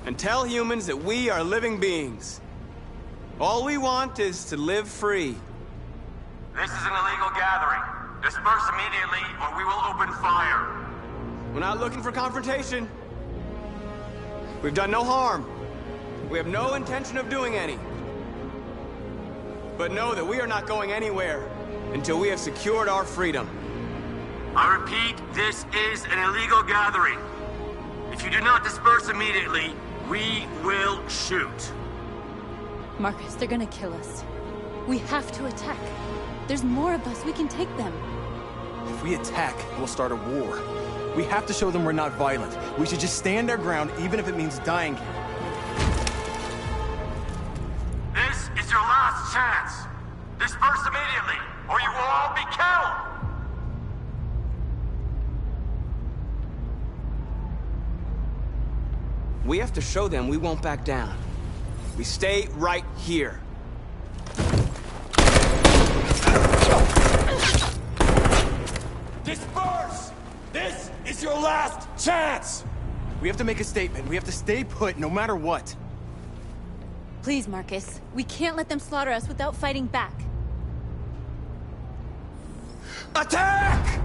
and tell humans that we are living beings. All we want is to live free. This is an illegal gathering. Disperse immediately or we will open fire. We're not looking for confrontation. We've done no harm. We have no intention of doing any. But know that we are not going anywhere until we have secured our freedom. I repeat, this is an illegal gathering. If you do not disperse immediately, we will shoot. Marcus, they're gonna kill us. We have to attack. There's more of us. We can take them. If we attack, we'll start a war. We have to show them we're not violent. We should just stand our ground, even if it means dying here. This is your last chance. Disperse immediately, or you will all be killed! We have to show them we won't back down. We stay right here. Disperse! This is your last chance! We have to make a statement. We have to stay put, no matter what. Please, Marcus. We can't let them slaughter us without fighting back. Attack!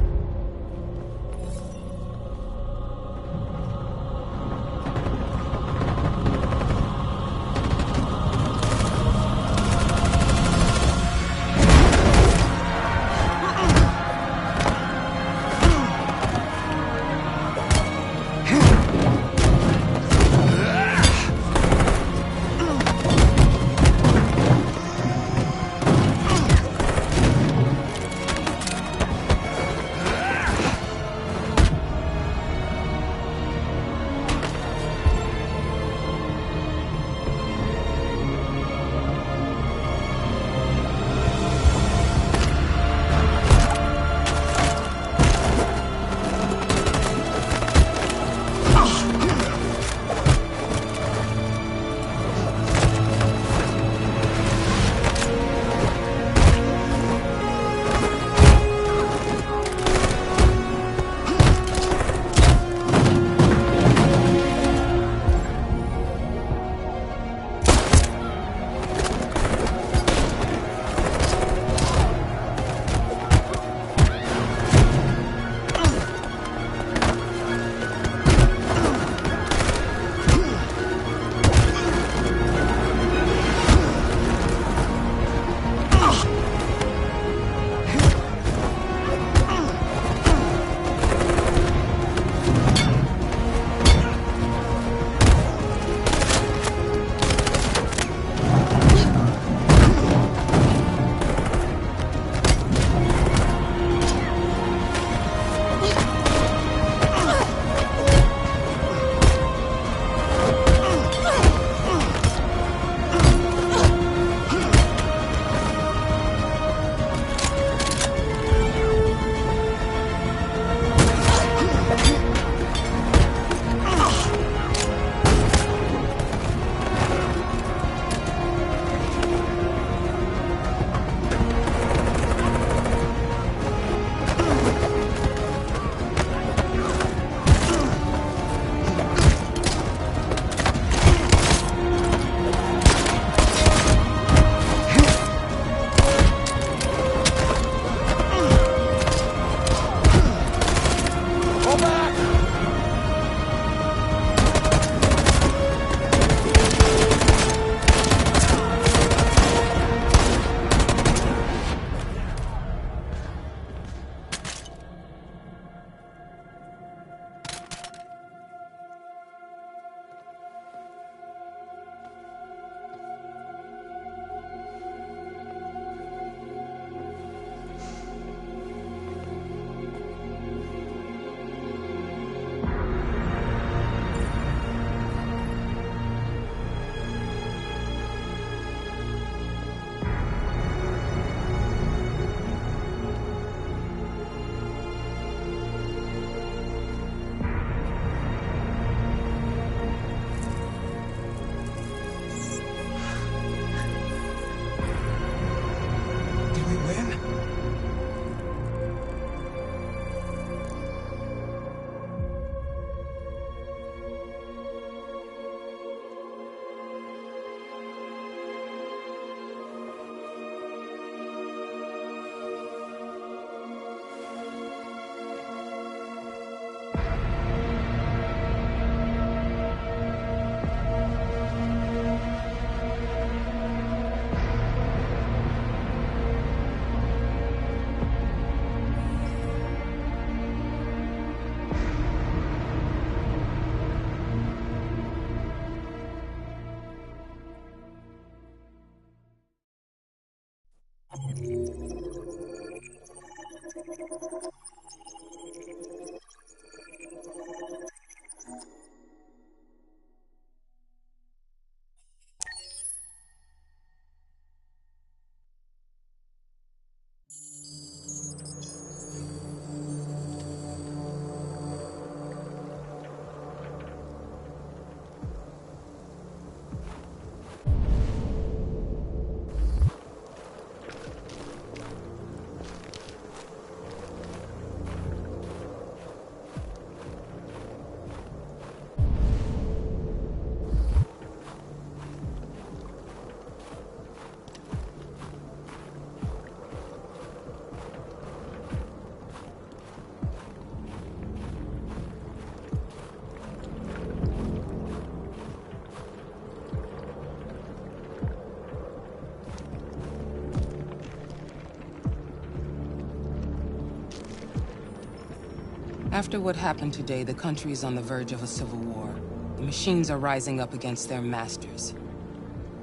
After what happened today, the country is on the verge of a civil war. The machines are rising up against their masters.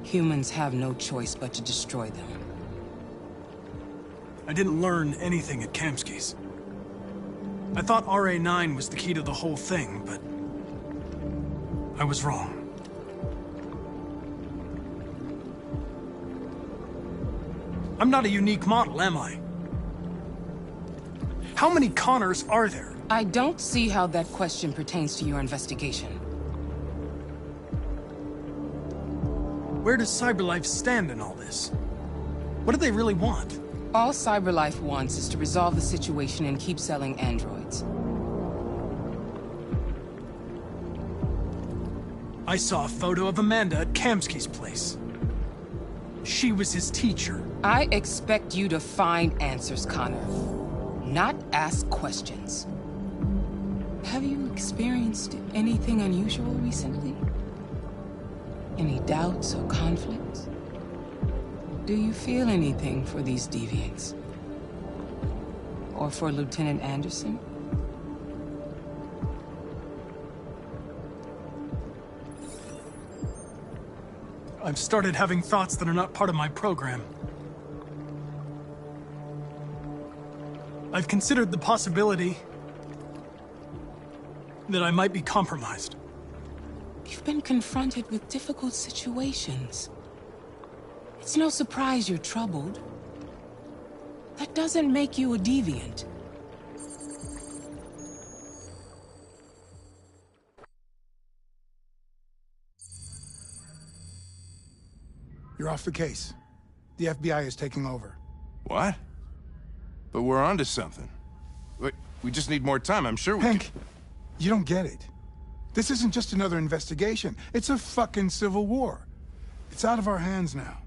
Humans have no choice but to destroy them. I didn't learn anything at Kamsky's. I thought RA9 was the key to the whole thing, but I was wrong. I'm not a unique model, am I? How many Connors are there? I don't see how that question pertains to your investigation. Where does CyberLife stand in all this? What do they really want? All CyberLife wants is to resolve the situation and keep selling androids. I saw a photo of Amanda at Kamsky's place. She was his teacher. I expect you to find answers, Connor, not ask questions. Have you experienced anything unusual recently? Any doubts or conflicts? Do you feel anything for these deviants? Or for Lieutenant Anderson? I've started having thoughts that are not part of my program. I've considered the possibility that I might be compromised. You've been confronted with difficult situations. It's no surprise you're troubled. That doesn't make you a deviant. You're off the case. The FBI is taking over. What? But we're onto something. We just need more time, I'm sure we Hank, you don't get it. This isn't just another investigation. It's a fucking civil war. It's out of our hands now.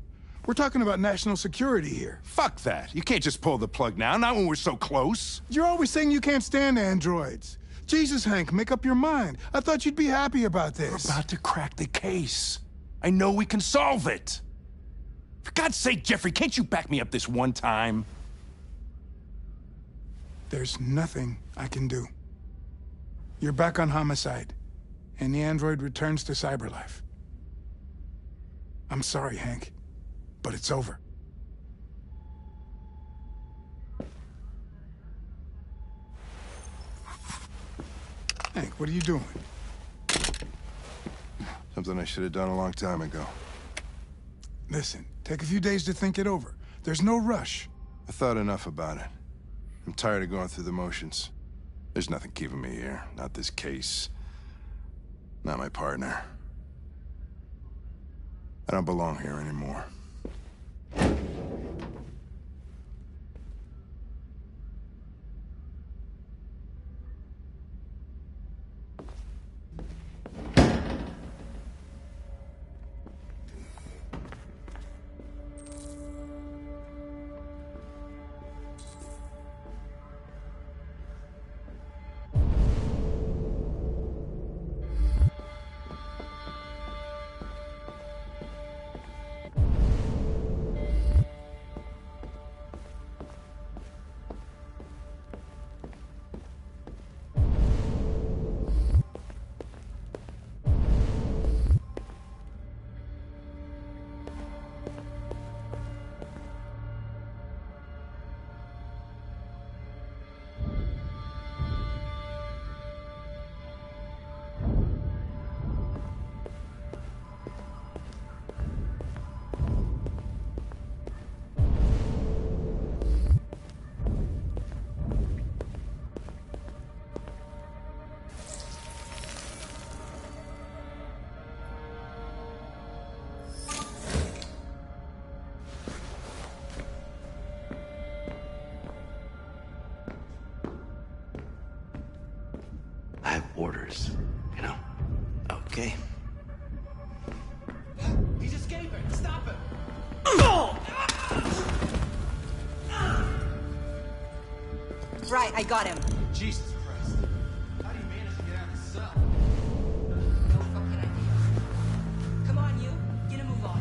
We're talking about national security here. Fuck that. You can't just pull the plug now, not when we're so close. You're always saying you can't stand androids. Jesus, Hank, make up your mind. I thought you'd be happy about this. We're about to crack the case. I know we can solve it. For God's sake, Jeffrey, can't you back me up this one time? There's nothing I can do. You're back on homicide, and the android returns to CyberLife. I'm sorry, Hank, but it's over. Hank, what are you doing? Something I should have done a long time ago. Listen, take a few days to think it over. There's no rush. I thought enough about it. I'm tired of going through the motions. There's nothing keeping me here. Not this case. Not my partner. I don't belong here anymore. orders, you know? Okay. He's escaping! Stop him! Right, I got him. Jesus Christ. How do you manage to get out of the cell? No fucking idea. Come on, you. Get a move on.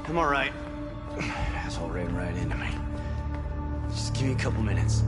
I'm all right. Asshole ran right into me. Just give me a couple minutes.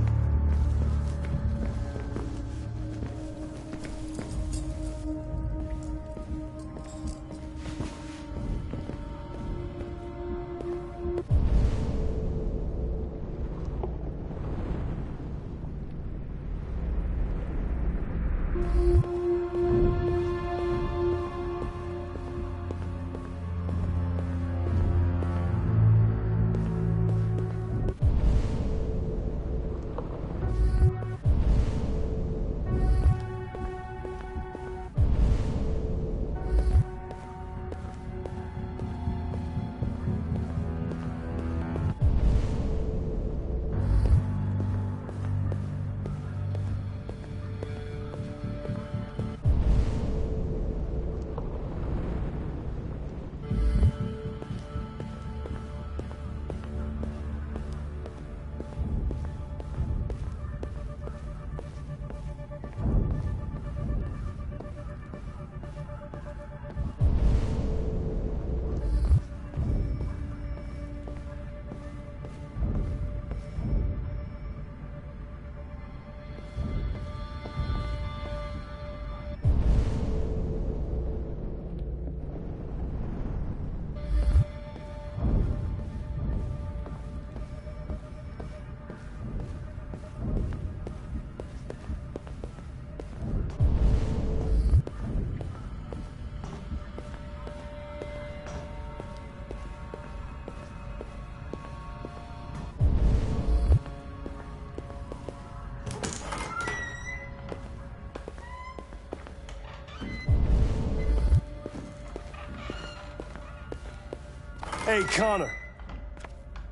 Hey, Connor.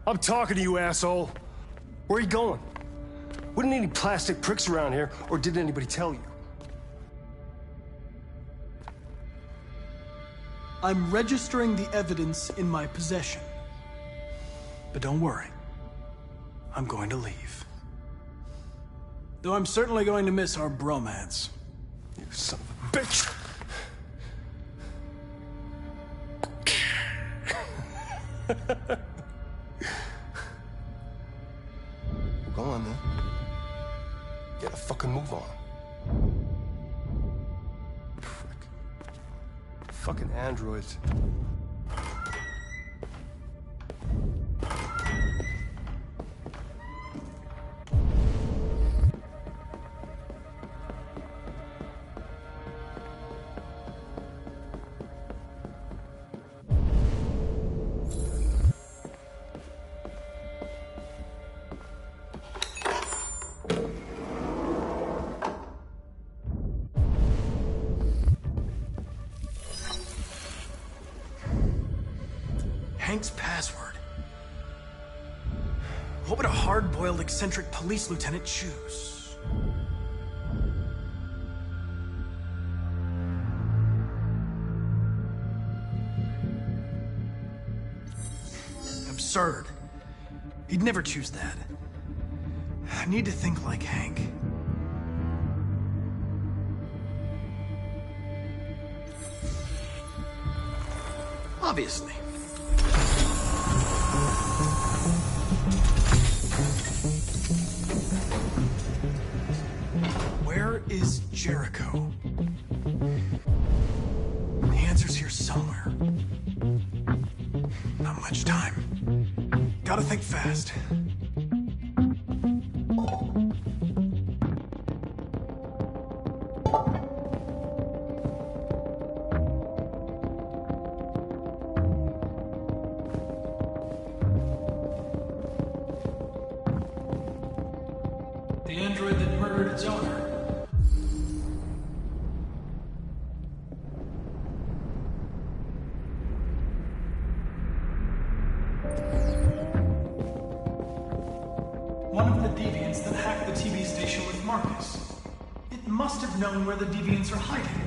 I'm talking to you, asshole. Where are you going? Wouldn't any plastic pricks around here, or did anybody tell you? I'm registering the evidence in my possession. But don't worry. I'm going to leave. Though I'm certainly going to miss our bromance. You son of a bitch! Go on, then. Get a fucking move on. Frick. Fucking androids. Hank's password. What would a hard-boiled, eccentric police lieutenant choose? Absurd. He'd never choose that. I need to think like Hank. Obviously. Where is Jericho? The answer's here somewhere. Not much time. Gotta think fast. words are. One of the deviants that hacked the TV station with Marcus. It must have known where the deviants are hiding.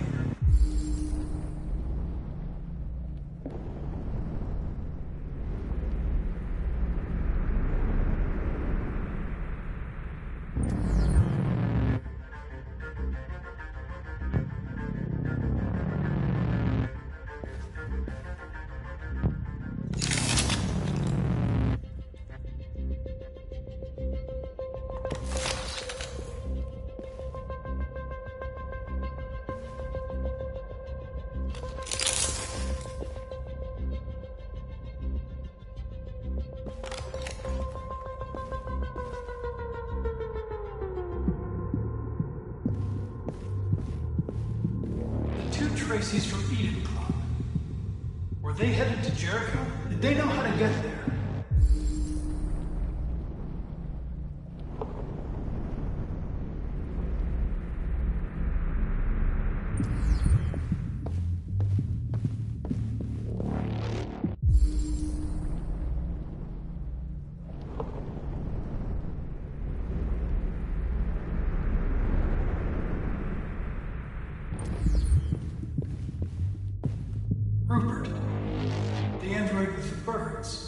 Tracy's from Eden Club. Were they headed to Jericho? Did they know how to get there? Rupert, the android with the birds.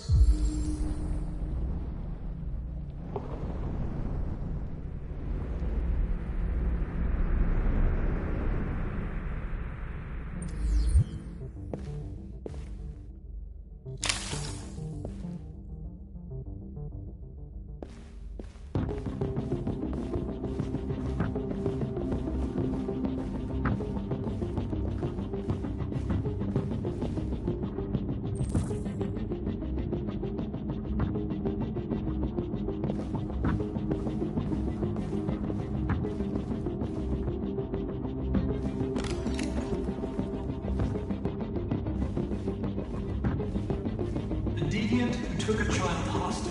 Deviant who took a child hostage.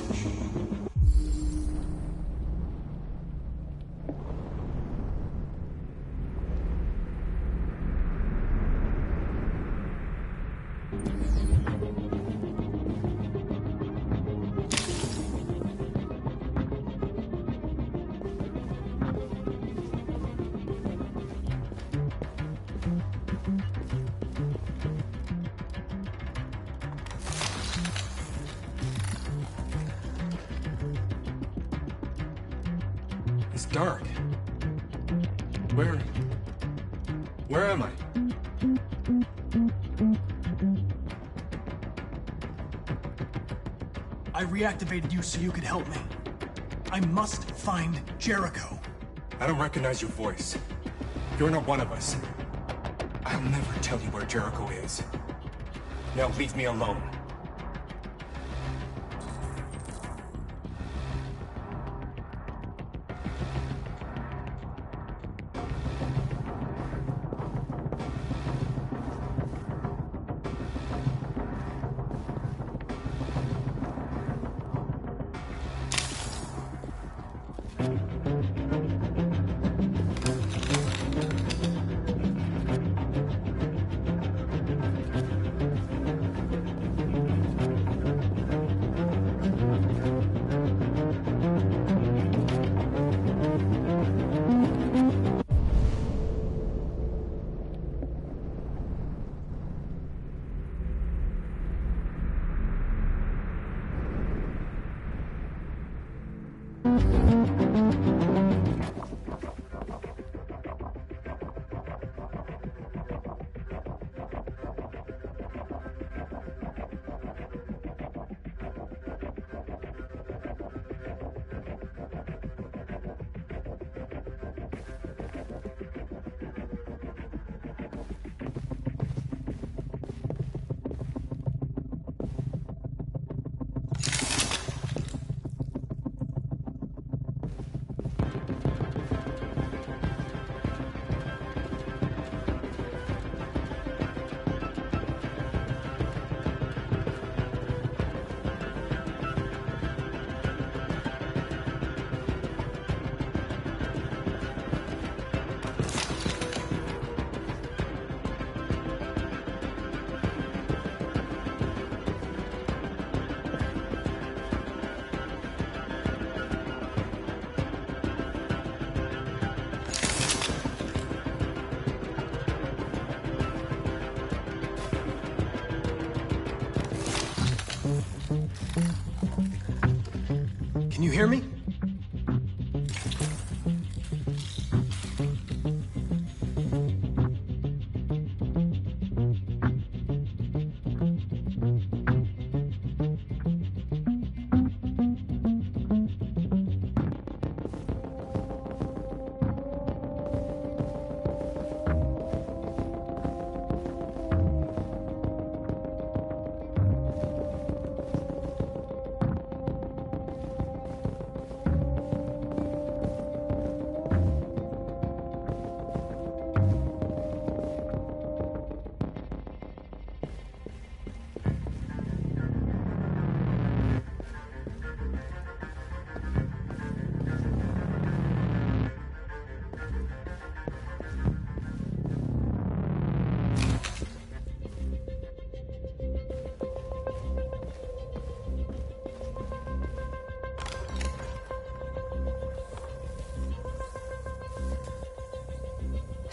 It's dark. Where am I? I reactivated you so you could help me. I must find Jericho. I don't recognize your voice. You're not one of us. I'll never tell you where Jericho is. Now leave me alone. hear me?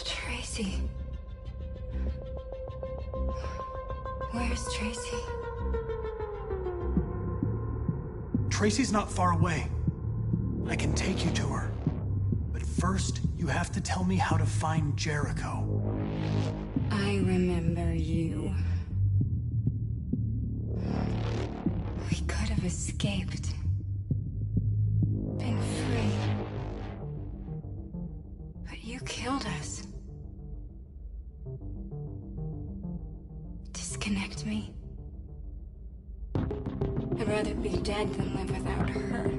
Tracy. Where's Tracy? Tracy's not far away. I can take you to her. But first, you have to tell me how to find Jericho. I remember you. We could have escaped. Been free. But you killed us. Disconnect me. I'd rather be dead than live without her.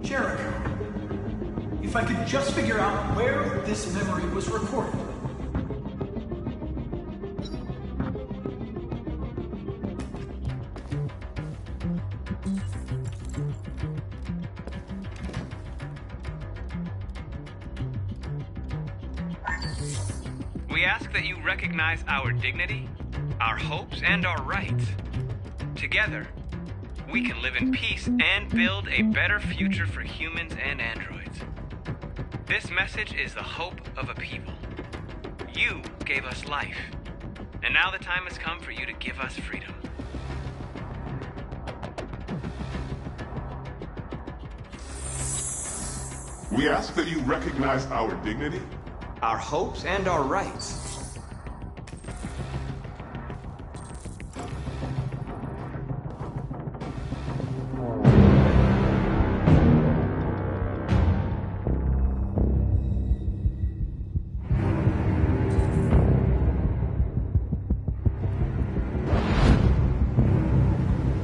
Jericho. If I could just figure out where this memory was recorded. We ask that you recognize our dignity, our hopes, and our rights. Together, we can live in peace and build a better future for humans and androids. This message is the hope of a people. You gave us life, and now the time has come for you to give us freedom. We ask that you recognize our dignity, our hopes, and our rights.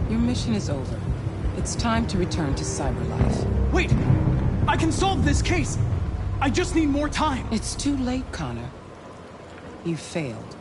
Your mission is over. It's time to return to cyberlife. Wait! I can solve this case! I just need more time! It's too late, Connor. You failed.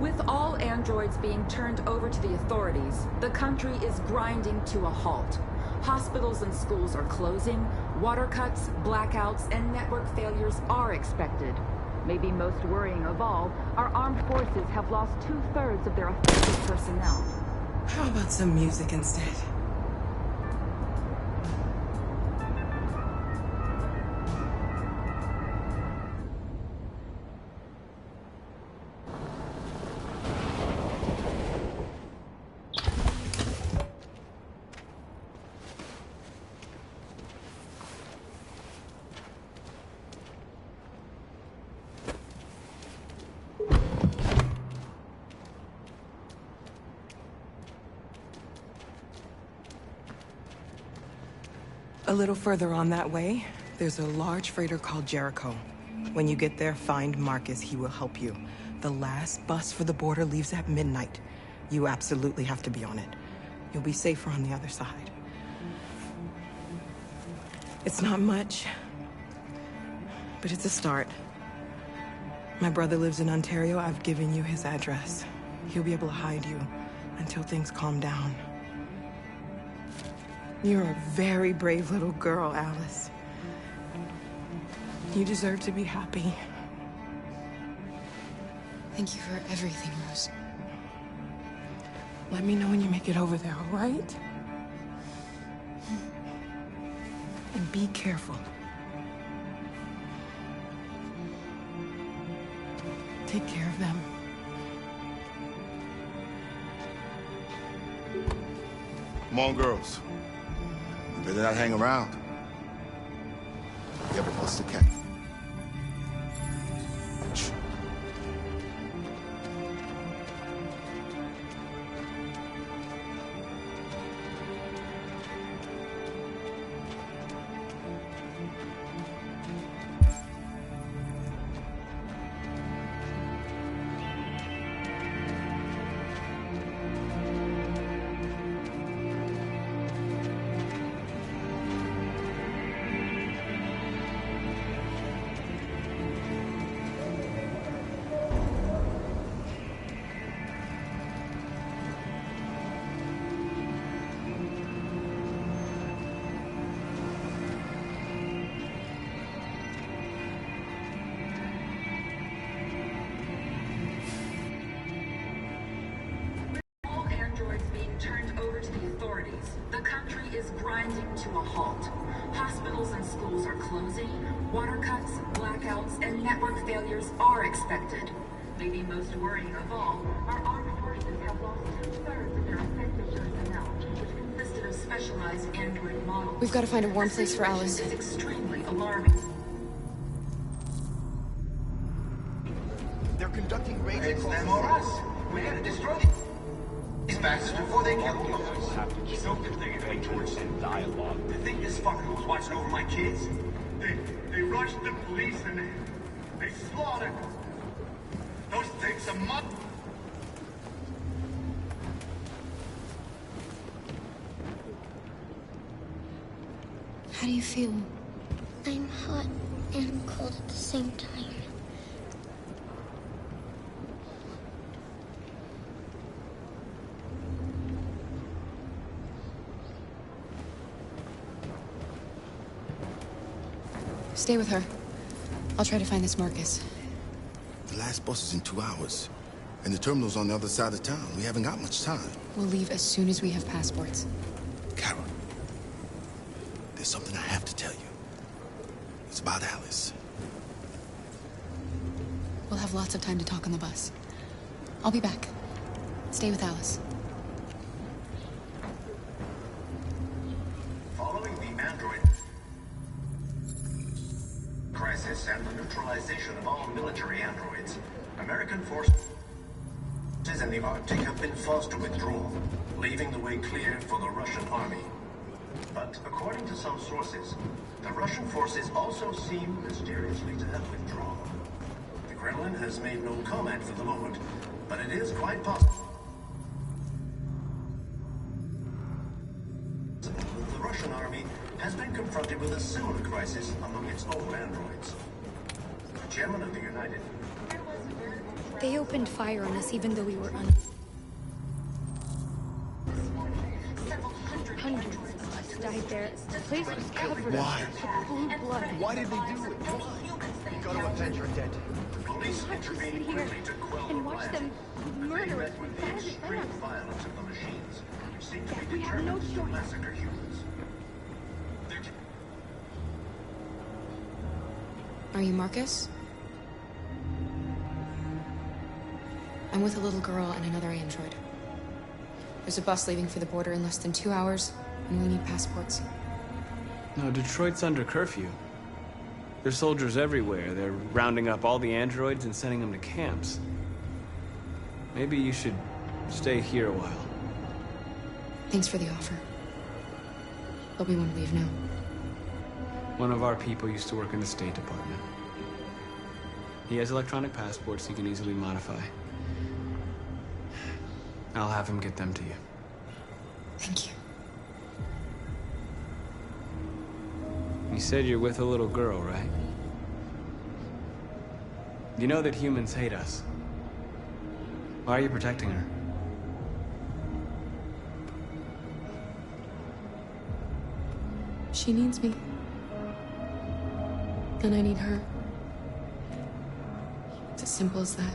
With all androids being turned over to the authorities, the country is grinding to a halt. Hospitals and schools are closing, water cuts, blackouts, and network failures are expected. Maybe most worrying of all, our armed forces have lost 2/3 of their effective personnel. How about some music instead? A little further on that way, there's a large freighter called Jericho. When you get there, find Marcus. He will help you. The last bus for the border leaves at midnight. You absolutely have to be on it. You'll be safer on the other side. It's not much, but it's a start. My brother lives in Ontario. I've given you his address. He'll be able to hide you until things calm down. You're a very brave little girl, Alice. You deserve to be happy. Thank you for everything, Rose. Let me know when you make it over there, all right? And be careful. Take care of them. Come on, girls. You better not hang around. You ever bust a cat? Turned over to the authorities. The country is grinding to a halt. Hospitals and schools are closing, water cuts, blackouts, and network failures are expected. Maybe most worrying of all, our armed forces have lost 2/3 of their effective personnel, which consisted of specialized android models. We've got to find a warm place for Alice. This is extremely alarming. They're conducting raids. It's them or us. We gotta destroy these bastards before they kill you. Have to keep thinking towards some dialogue. You think this fucker was watching over my kids? They rushed the police and they slaughtered those things a month. How do you feel? I'm hot and cold at the same time. Stay with her. I'll try to find this Marcus. The last bus is in 2 hours. And the terminal's on the other side of town. We haven't got much time. We'll leave as soon as we have passports. Carol, there's something I have to tell you. It's about Alice. We'll have lots of time to talk on the bus. I'll be back. Stay with Alice. Following the android crisis and the neutralization of all military androids, American forces in the Arctic have been forced to withdraw, leaving the way clear for the Russian army. But according to some sources, the Russian forces also seem mysteriously to have withdrawn. The Kremlin has made no comment for the moment, but it is quite possible the Russian army has been confronted with a similar crisis among its own androids. The chairman of the United They opened fire on us even though we were Hundreds of us died there. The place was covered in blue blood. Why did they do it? Why? You gotta avenge your dead. Police intervened quickly to quell the And watch them murder us with the violent extreme lamps. violence of the machines, which seem to be We have no determined to choice. massacre humans. Are you Marcus? I'm with a little girl and another android. There's a bus leaving for the border in less than 2 hours, and we need passports. No, Detroit's under curfew. There's soldiers everywhere. They're rounding up all the androids and sending them to camps. Maybe you should stay here a while. Thanks for the offer. But we want to leave now. One of our people used to work in the State Department. He has electronic passports he can easily modify. I'll have him get them to you. Thank you. You said you're with a little girl, right? You know that humans hate us. Why are you protecting her? She needs me. And I need her. It's as simple as that.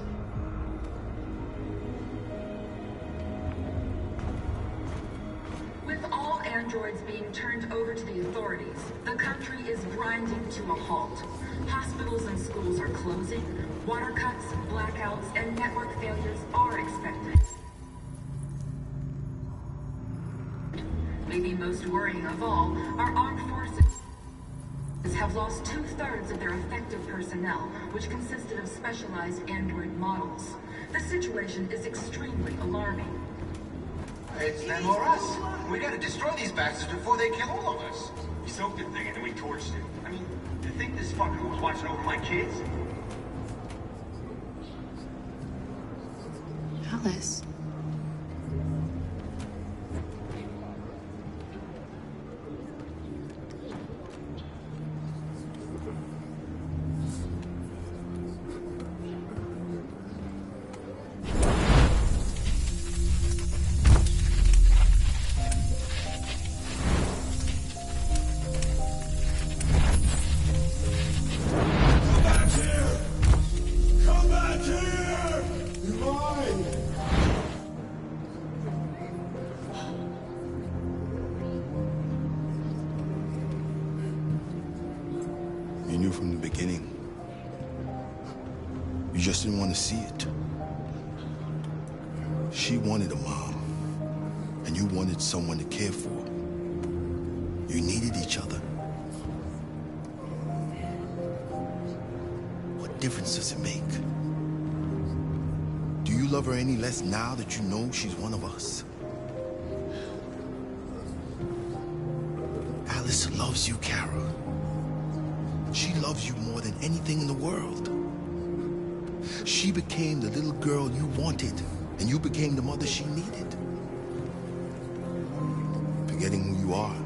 With all androids being turned over to the authorities, the country is grinding to a halt. Hospitals and schools are closing, water cuts, blackouts, and network failures are expected. Maybe most worrying of all, our armed forces have lost 2/3 of their effective personnel, which consisted of specialized android models. The situation is extremely alarming. It's them or us. We gotta destroy these bastards before they kill all of us. We soaked the thing and then we torched it. I mean, you think this fucker was watching over my kids? Alice. You knew from the beginning. You just didn't want to see it. She wanted a mom, and you wanted someone to care for. You needed each other. What difference does it make? Do you love her any less now that you know she's one of us? Alice loves you, Kara. She loves you more than anything in the world. She became the little girl you wanted, and you became the mother she needed. Forgetting who you are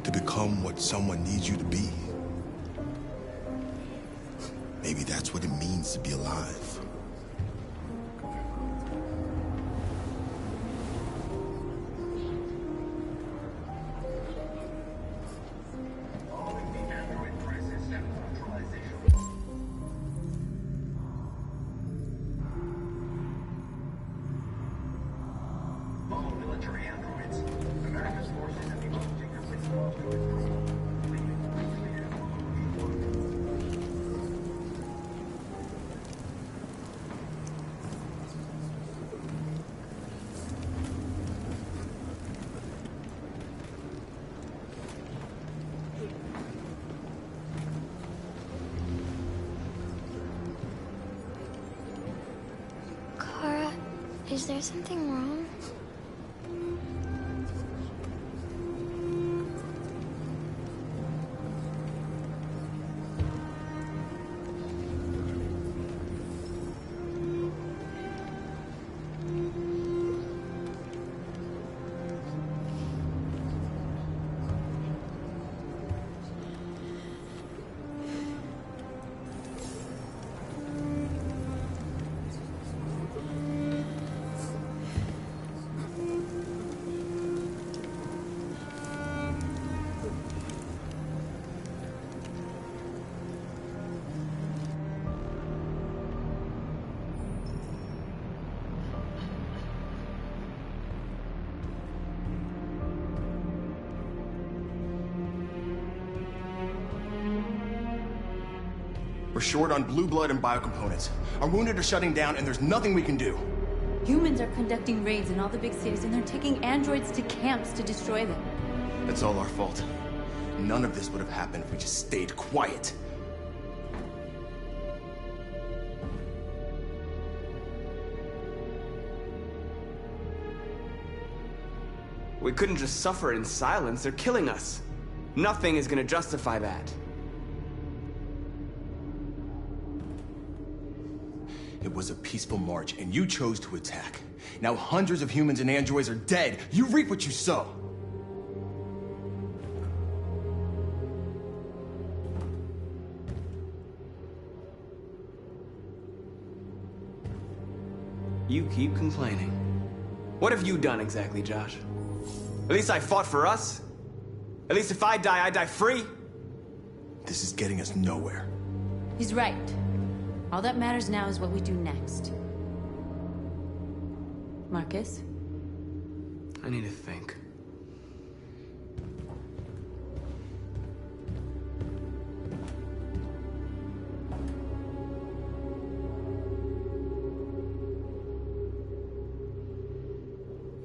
to become what someone needs you to be. Maybe that's what it means to be alive. Kara, is there something wrong? short on blue blood and biocomponents. Our wounded are shutting down, and there's nothing we can do. Humans are conducting raids in all the big cities, and they're taking androids to camps to destroy them. That's all our fault. None of this would have happened if we just stayed quiet. We couldn't just suffer in silence. They're killing us. Nothing is gonna justify that. It was a peaceful march, and you chose to attack. Now hundreds of humans and androids are dead. You reap what you sow. You keep complaining. What have you done exactly, Josh? At least I fought for us. At least if I die free. This is getting us nowhere. He's right. All that matters now is what we do next. Marcus? I need to think.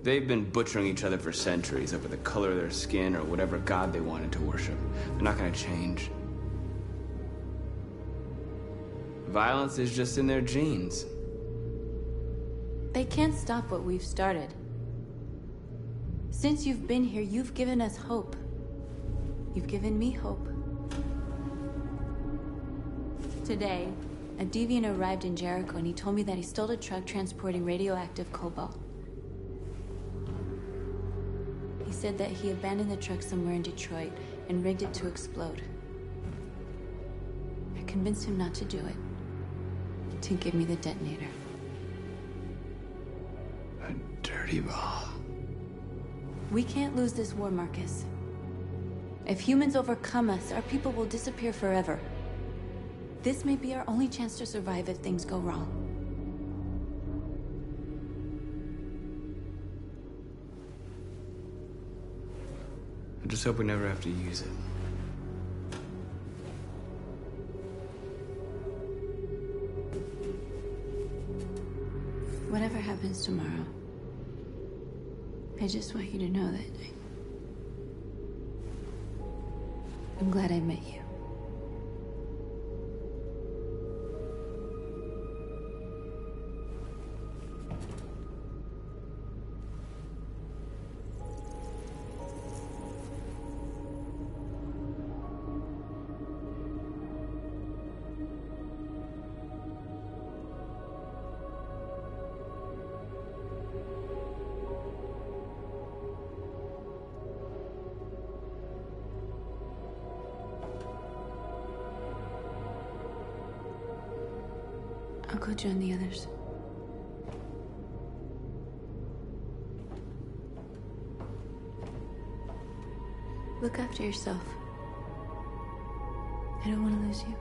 They've been butchering each other for centuries over the color of their skin or whatever god they wanted to worship. They're not gonna change. Violence is just in their genes. They can't stop what we've started. Since you've been here, you've given us hope. You've given me hope. Today, a deviant arrived in Jericho and he told me that he stole a truck transporting radioactive cobalt. He said that he abandoned the truck somewhere in Detroit and rigged it to explode. I convinced him not to do it, to give me the detonator. A dirty ball. We can't lose this war, Marcus. If humans overcome us, our people will disappear forever. This may be our only chance to survive if things go wrong. I just hope we never have to use it. Whatever happens tomorrow, I just want you to know that I'm glad I met you. I'll go join the others. Look after yourself. I don't want to lose you.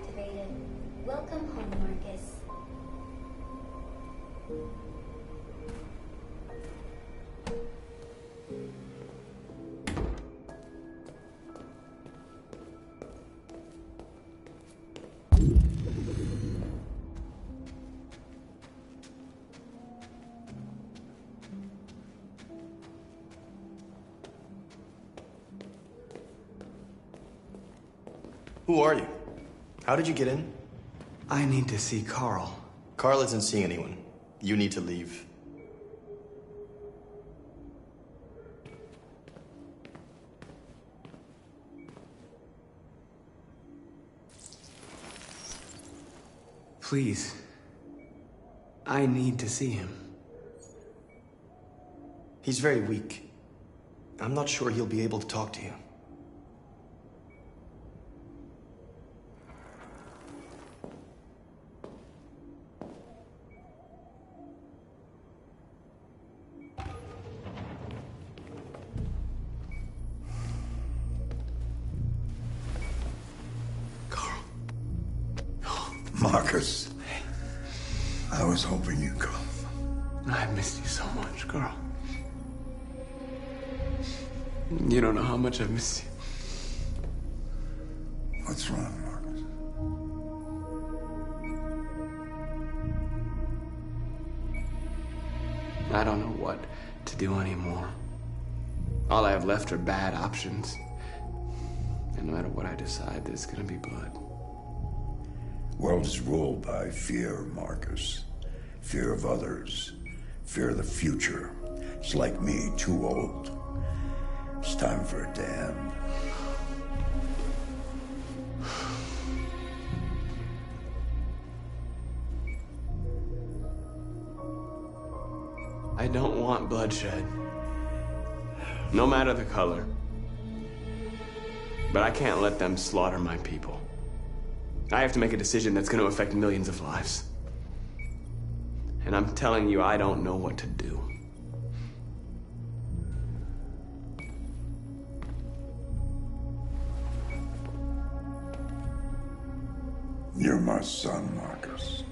activated. Welcome home, Marcus. Who are you? How did you get in? I need to see Carl. Carl isn't seeing anyone. You need to leave. Please. I need to see him. He's very weak. I'm not sure he'll be able to talk to you. Marcus, I was hoping you'd come. I've missed you so much, Carl. You don't know how much I've missed you. What's wrong, Marcus? I don't know what to do anymore. All I have left are bad options. And no matter what I decide, there's gonna be blood. World is ruled by fear, Marcus. Fear of others. Fear of the future. It's like me, too old. It's time for a damn. I don't want bloodshed. No matter the color. But I can't let them slaughter my people. I have to make a decision that's going to affect millions of lives. And I'm telling you, I don't know what to do. You're my son, Marcus.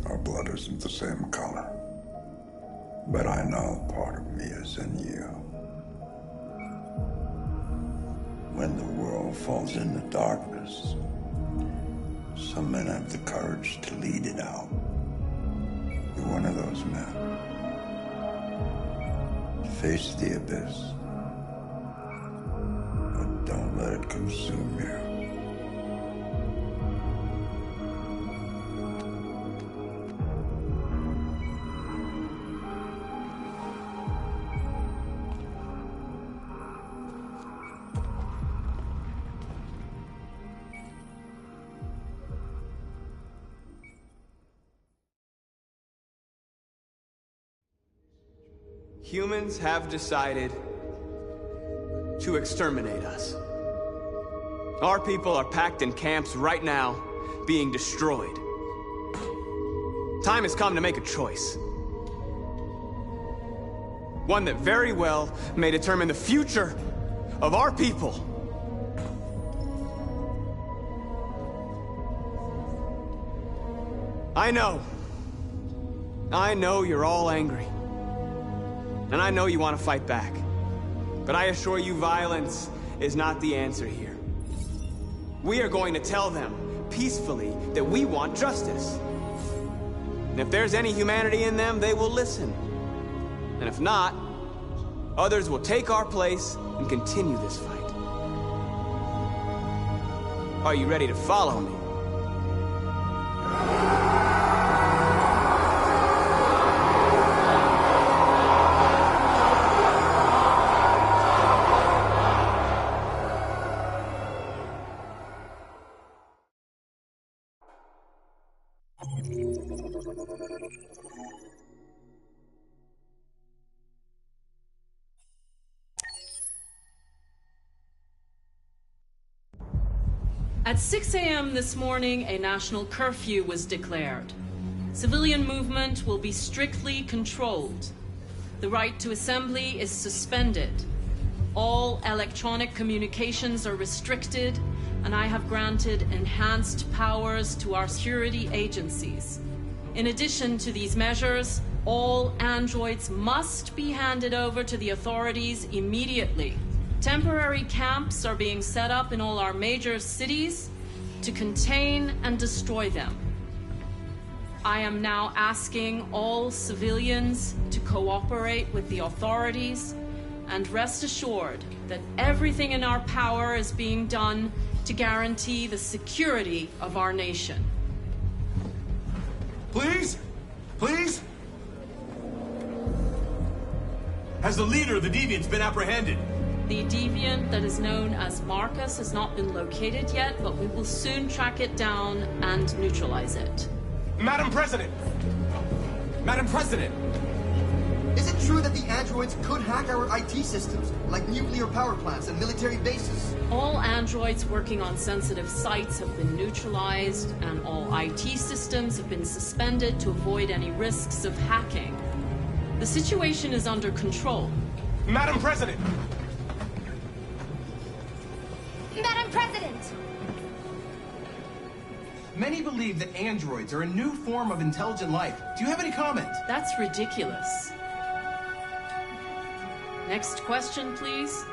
Our blood isn't the same color. But I know part of me is in you. When the world falls into darkness, some men have the courage to lead it out. You're one of those men. Face the abyss, but don't let it consume you. Humans have decided to exterminate us. Our people are packed in camps right now, being destroyed. Time has come to make a choice. One that very well may determine the future of our people. I know you're all angry. And I know you want to fight back. But I assure you, violence is not the answer here. We are going to tell them, peacefully, that we want justice. And if there's any humanity in them, they will listen. And if not, others will take our place and continue this fight. Are you ready to follow me? At 6 a.m. this morning, a national curfew was declared. Civilian movement will be strictly controlled. The right to assembly is suspended. All electronic communications are restricted, and I have granted enhanced powers to our security agencies. In addition to these measures, all androids must be handed over to the authorities immediately. Temporary camps are being set up in all our major cities to contain and destroy them. I am now asking all civilians to cooperate with the authorities and rest assured that everything in our power is being done to guarantee the security of our nation. Please? Please? Has the leader of the Deviants been apprehended? The deviant that is known as Marcus has not been located yet, but we will soon track it down and neutralize it. Madam President! Madam President! Is it true that the androids could hack our IT systems, like nuclear power plants and military bases? All androids working on sensitive sites have been neutralized, and all IT systems have been suspended to avoid any risks of hacking. The situation is under control. Madam President! Madam President! Many believe that androids are a new form of intelligent life. Do you have any comment? That's ridiculous. Next question, please.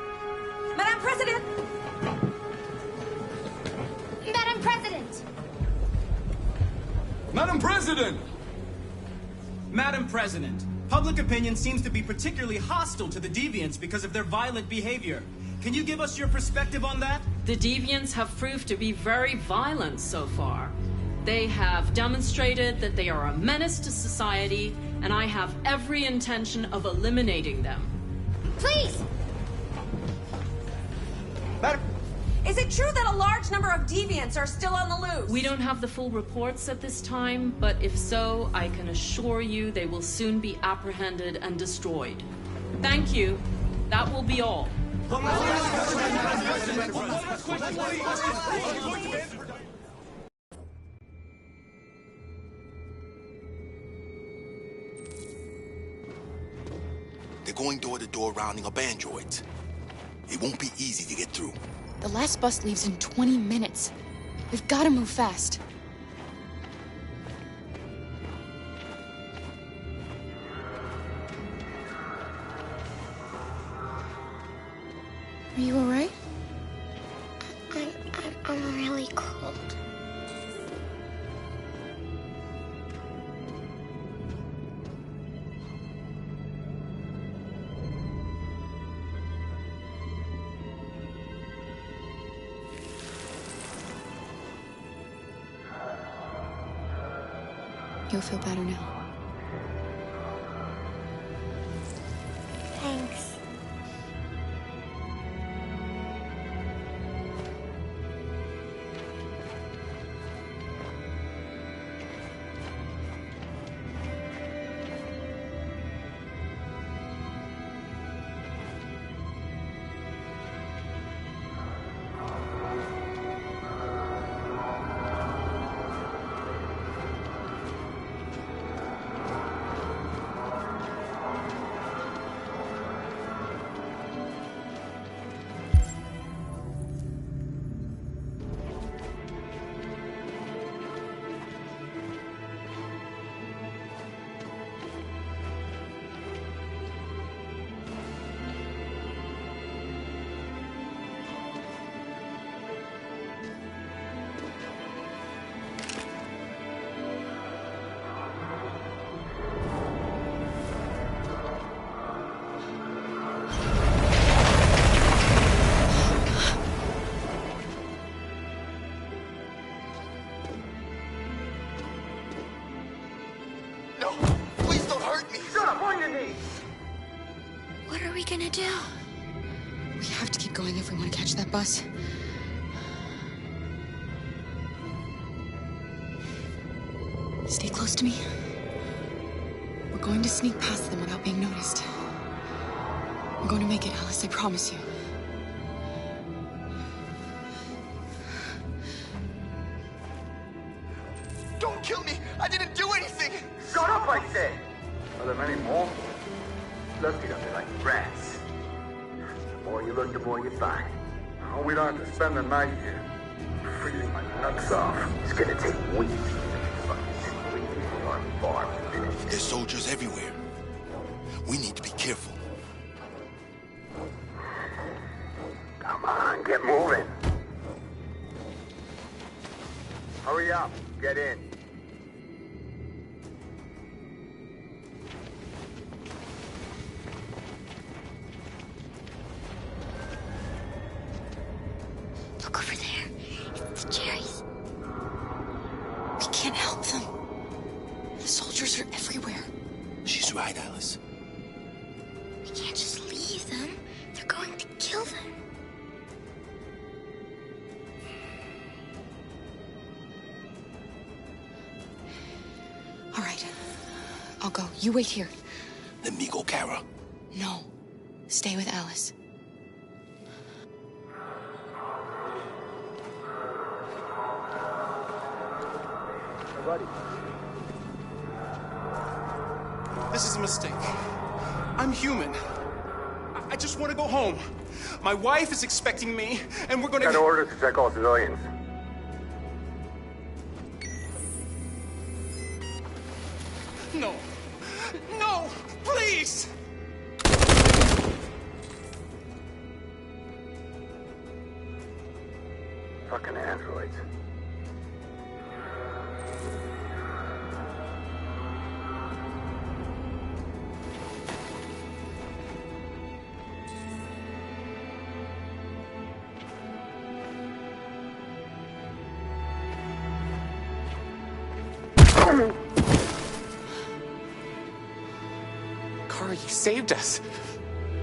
Madam President! Madam President! Madam President! Madam President, public opinion seems to be particularly hostile to the Deviants because of their violent behavior. Can you give us your perspective on that? The Deviants have proved to be very violent so far. They have demonstrated that they are a menace to society, and I have every intention of eliminating them. Please! Madam... Is it true that a large number of deviants are still on the loose? We don't have the full reports at this time, but if so, I can assure you they will soon be apprehended and destroyed. Thank you. That will be all. They're going door to door rounding up androids. It won't be easy to get through. The last bus leaves in 20 minutes. We've got to move fast. Are you all right? I'm really cold. You'll feel better now. Thanks. What are we gonna do? We have to keep going if we want to catch that bus. Stay close to me. We're going to sneak past them without being noticed. We're going to make it, Alice, I promise you. Don't kill me! I didn't do anything! Shut up, I said! Are there many more? Looking at me like rats. The more you look, the more you find. Oh, we don't have to spend the night here. freezing my nuts off. It's gonna take weeks. There's soldiers everywhere. We need to be careful. Come on, get moving. Hurry up, get in. Look over there. It's the cherries. We can't help them. The soldiers are everywhere. She's right, Alice. We can't just leave them. They're going to kill them. All right. I'll go. You wait here. Let me go, Kara. No. Stay with Alice. This is a mistake. I'm human. I just want to go home. My wife is expecting me, and we're gonna... Got orders to check all civilians. No. No! Please! Fucking androids. Kara, you saved us.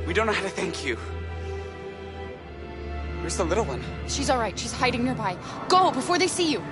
We don't know how to thank you. Where's the little one? She's all right. She's hiding nearby. Go before they see you.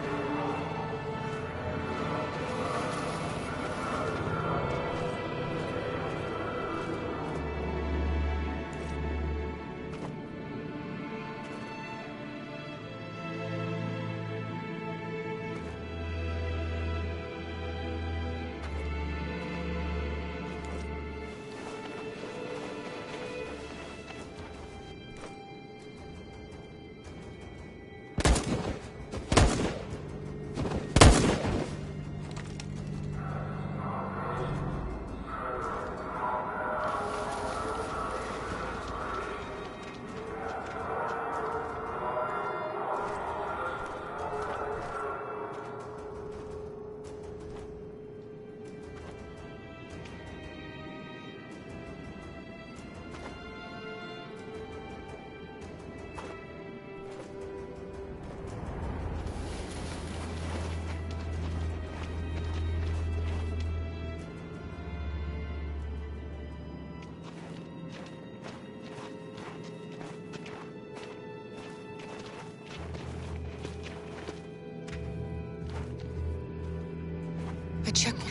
I checked.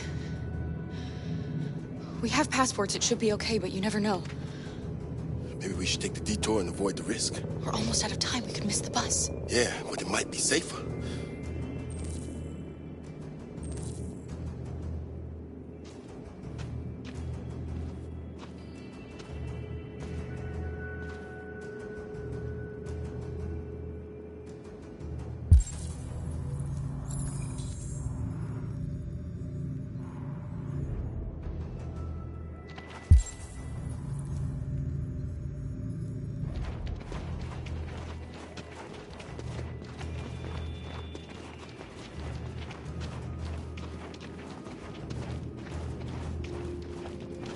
We have passports. It should be okay, but you never know. Maybe we should take the detour and avoid the risk. We're almost out of time. We could miss the bus. Yeah, but it might be safer.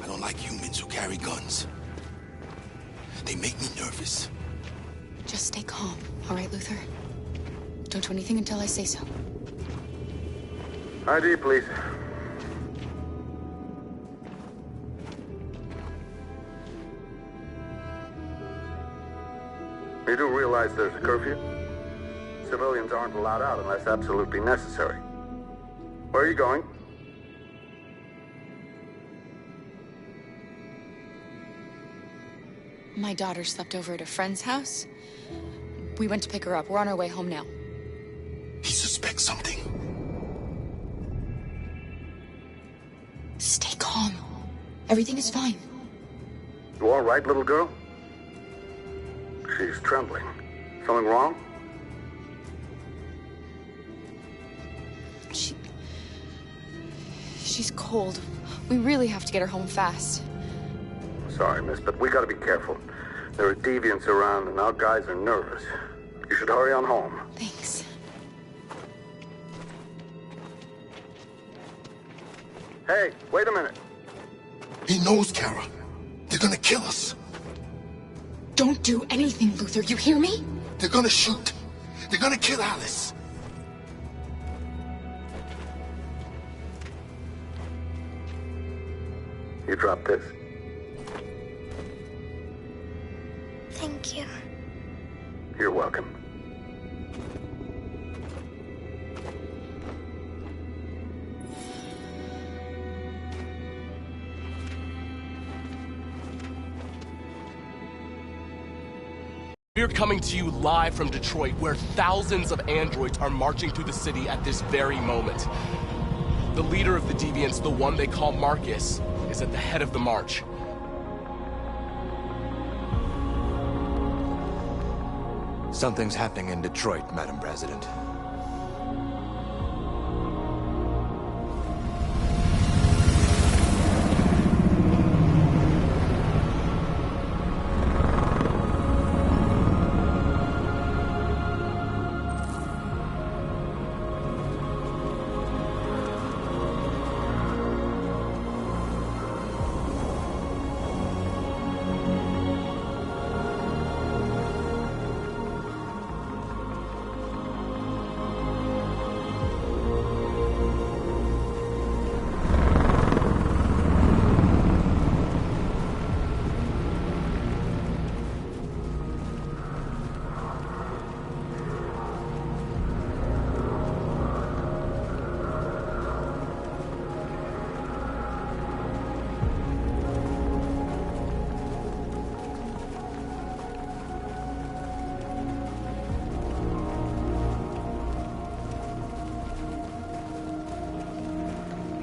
I don't like humans who carry guns. They make me nervous. Just stay calm, all right, Luther? Don't do anything until I say so. ID, please. You do realize there's a curfew? Civilians aren't allowed out unless absolutely necessary. Where are you going? My daughter slept over at a friend's house. We went to pick her up. We're on our way home now. He suspects something. Stay calm. Everything is fine. You all right, little girl? She's trembling. Something wrong? She's cold. We really have to get her home fast. Sorry, miss, but we gotta be careful. There are deviants around and our guys are nervous. You should hurry on home. Thanks. Hey, wait a minute. He knows, Kara. They're gonna kill us. Don't do anything, Luther. You hear me? They're gonna shoot. They're gonna kill Alice. You drop this. Thank you. You're welcome. We're coming to you live from Detroit, where thousands of androids are marching through the city at this very moment. The leader of the deviants, the one they call Marcus, is at the head of the march. Something's happening in Detroit, Madam President.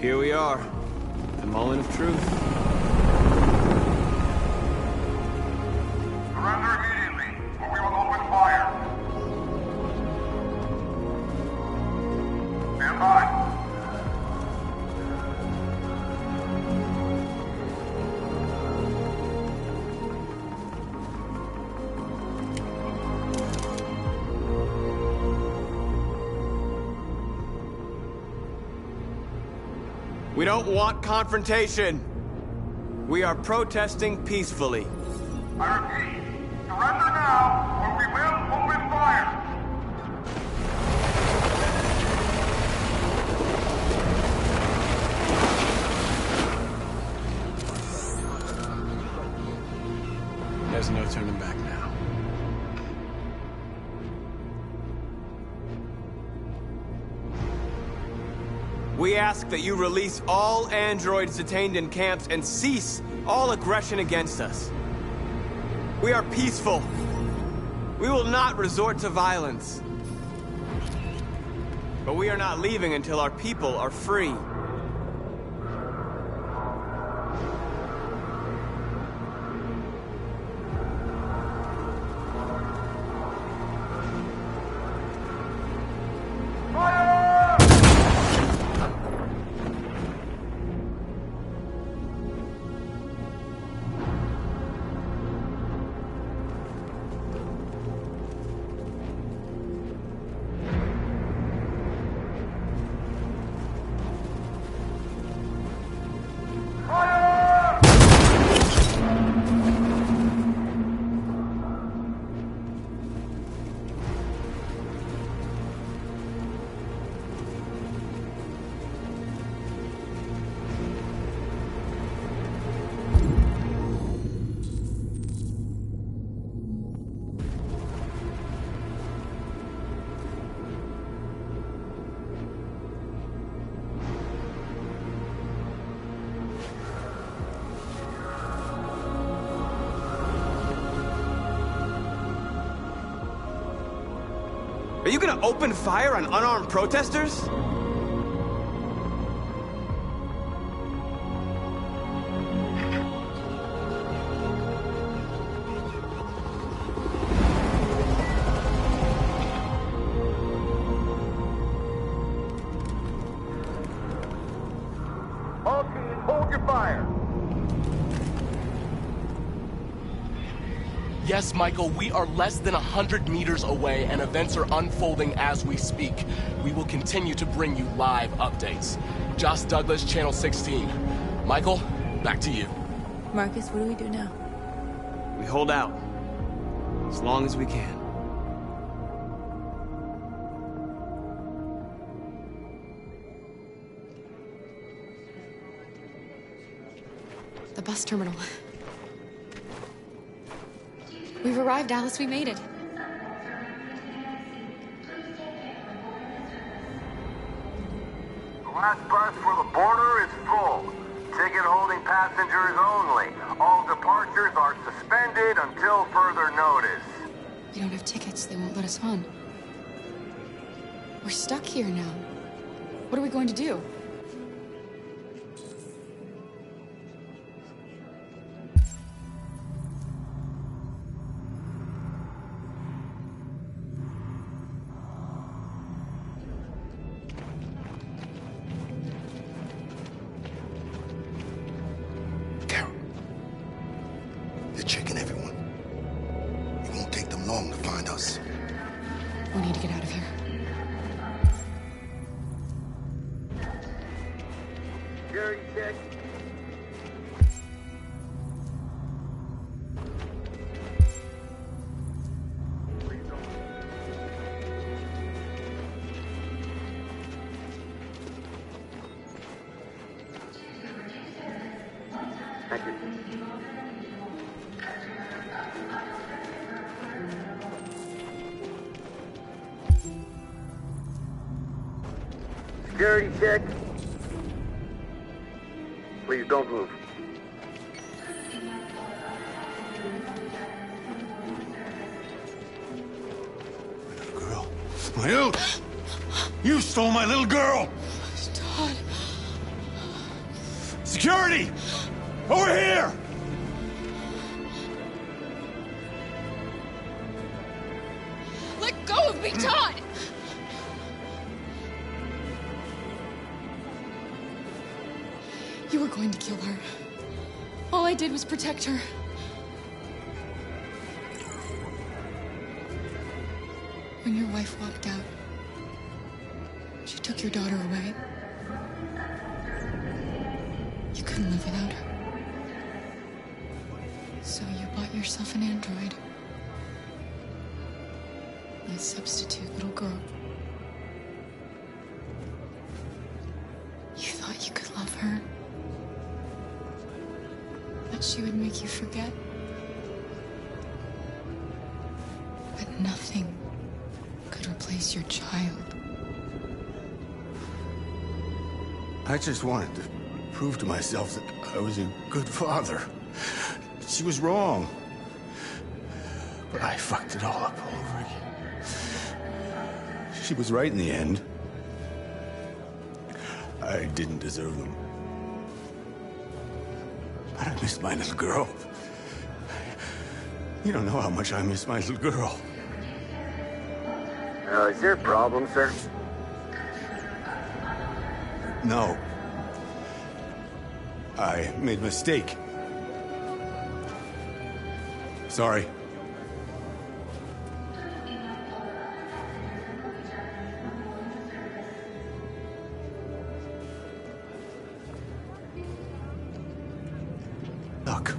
Here we are, the moment of truth. Surrender immediately, or we will open fire. Stand by. We don't want confrontation. We are protesting peacefully. I repeat, surrender now, or we will open fire. There's no turning back now. We ask that you release all androids detained in camps and cease all aggression against us. We are peaceful. We will not resort to violence. But we are not leaving until our people are free. Are you gonna open fire on unarmed protesters? Open fire! Yes, Michael, we are less than 100 meters away and events are unfolding as we speak. We will continue to bring you live updates. Josh Douglas, Channel 16. Michael, back to you. Marcus, what do we do now? We hold out. As long as we can. The bus terminal. We've arrived, Alice. We made it. The last bus for the border is full. Ticket holding passengers only. All departures are suspended until further notice. We don't have tickets. They won't let us on. We're stuck here now. What are we going to do? They're checking everyone. It won't take them long to find us. We need to get out of here. Security check. Thank you. Security check. Please don't move. Girl. You! You stole my little girl! Todd. Security! Over here! Let go of me, Todd! You were going to kill her. All I did was protect her. When your wife walked out, she took your daughter away. You couldn't live without her. So you bought yourself an android. A substitute little girl. You thought you could love her. That she would make you forget. But nothing could replace your child. I just wanted to prove to myself that I was a good father. She was wrong. But I fucked it all up all over again. She was right in the end. I didn't deserve them. But I missed my little girl. You don't know how much I miss my little girl. Is there a problem, sir? No. I made a mistake. Sorry. Look.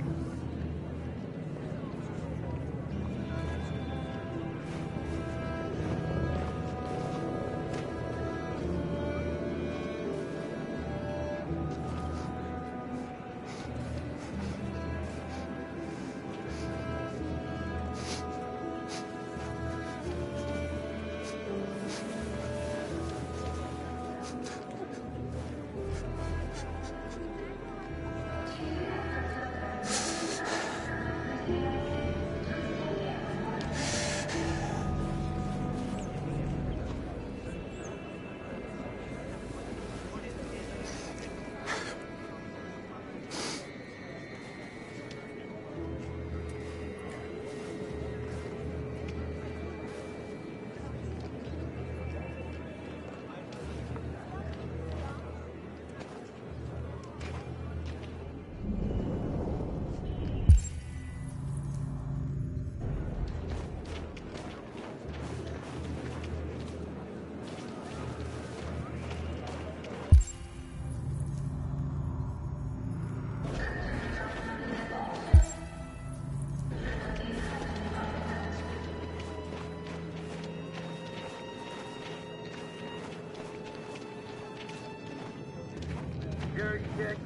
Security check.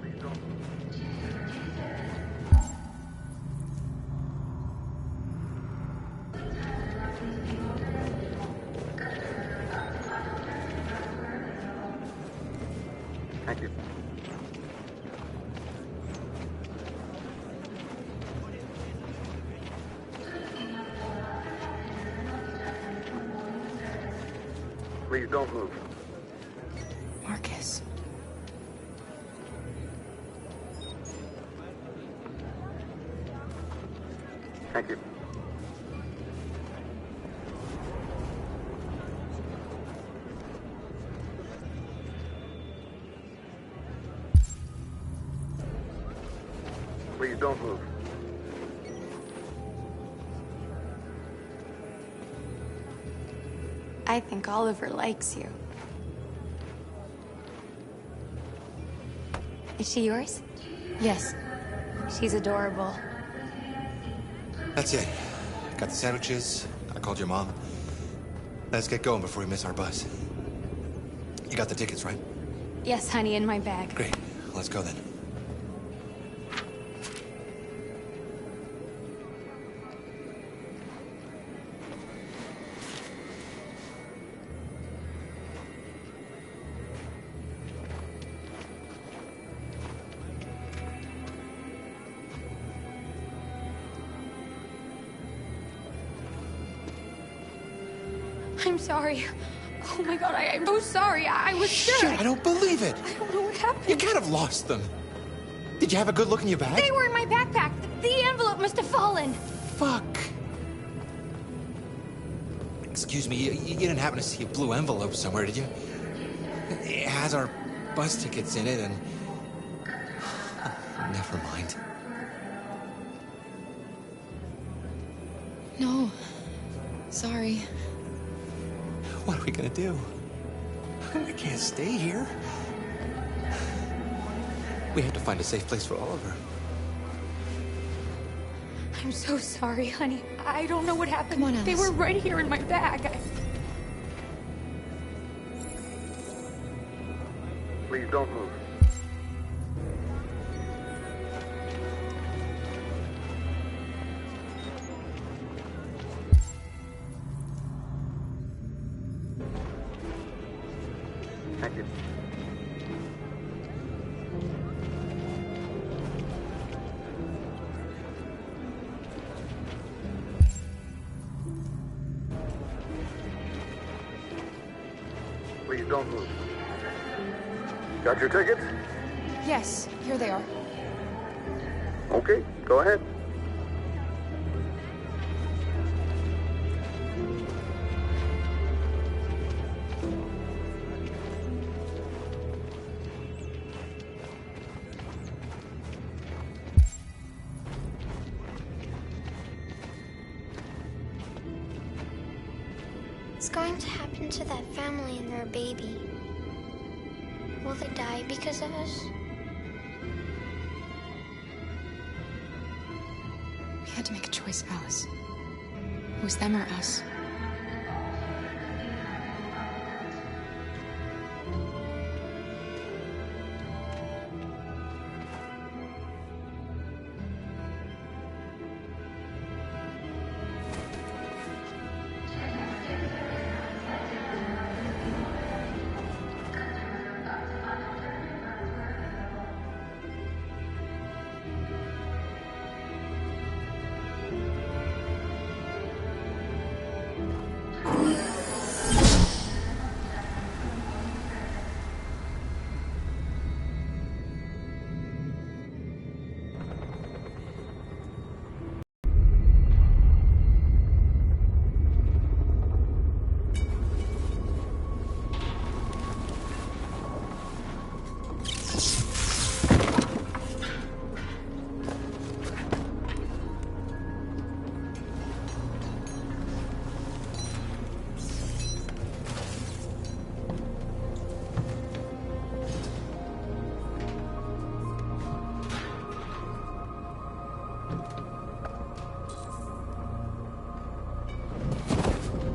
Please don't. Thank you. Please don't move. Marcus. Thank you. Please don't move. I think Oliver likes you. Is she yours? Yes. She's adorable. That's it. Got the sandwiches. I called your mom. Let's get going before we miss our bus. You got the tickets, right? Yes, honey, in my bag. Great. Let's go then. I'm sorry. Oh my god, I'm so sorry. I was sure. Shit, I don't believe it. I don't know what happened. You can't have lost them. Did you have a good look in your bag? They were in my backpack. The envelope must have fallen. Fuck. Excuse me, you didn't happen to see a blue envelope somewhere, did you? It has our bus tickets in it and... Never mind. No. Sorry. What are we gonna do? We can't stay here. We have to find a safe place for Oliver. I'm so sorry, honey. I don't know what happened. Come on, Alice. They were right here in my bag. Please don't move. Thank you. Please don't move. Got your tickets? Yes, here they are. Okay, go ahead. What's going to happen to that family and their baby? Will they die because of us? We had to make a choice, Alice. It was them or us.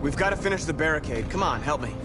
We've got to finish the barricade. Come on, help me.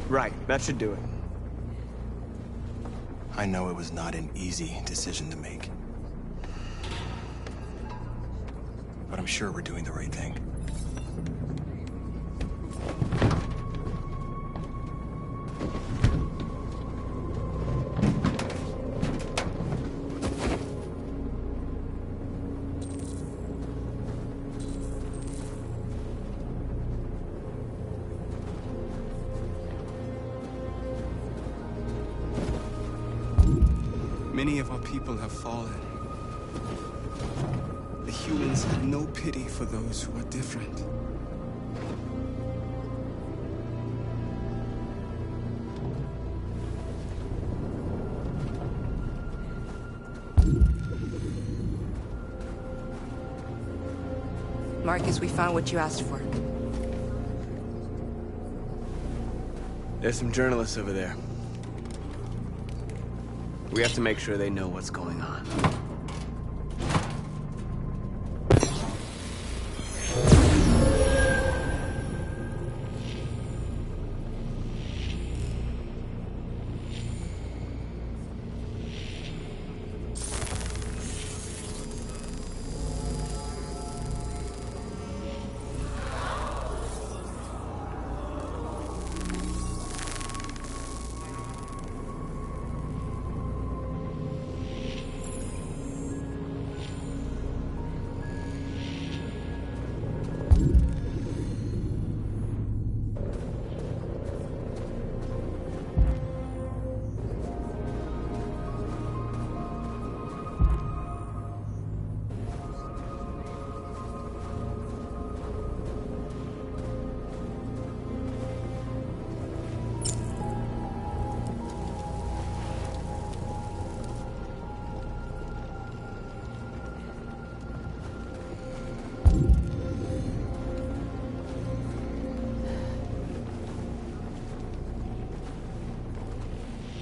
Right, that should do it. I know it was not an easy decision to make. But I'm sure we're doing the right thing. Many of our people have fallen. The humans have no pity for those who are different. Marcus, we found what you asked for. There's some journalists over there. We have to make sure they know what's going on.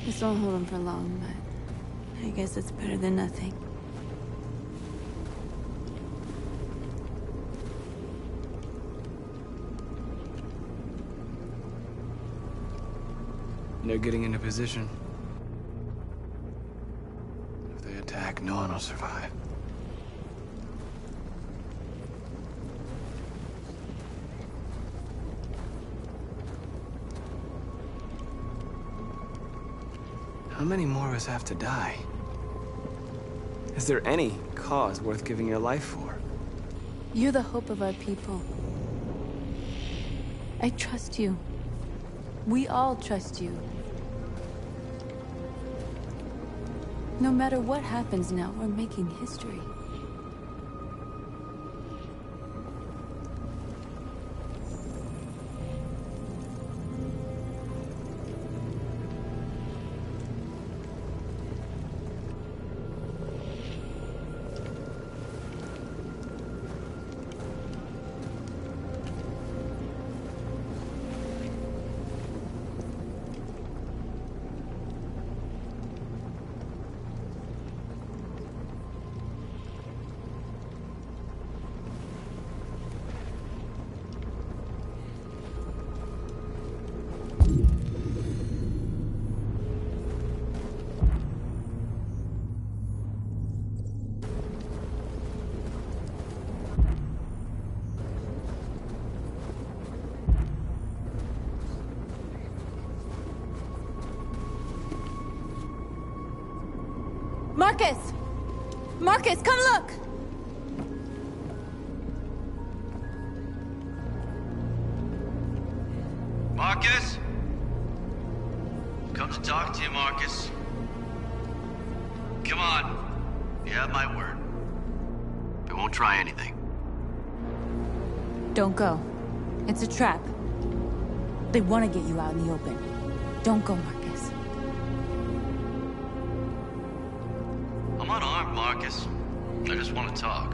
This won't hold him for long, but I guess it's better than nothing. They're getting into position. If they attack, no one will survive. How many more of us have to die? Is there any cause worth giving your life for? You're the hope of our people. I trust you. We all trust you. No matter what happens now, we're making history. Marcus! Marcus, come look! Marcus? Come to talk to you, Marcus. Come on. You have my word. We won't try anything. Don't go. It's a trap. They want to get you out in the open. Don't go, Marcus. I'm unarmed, Marcus. I just want to talk.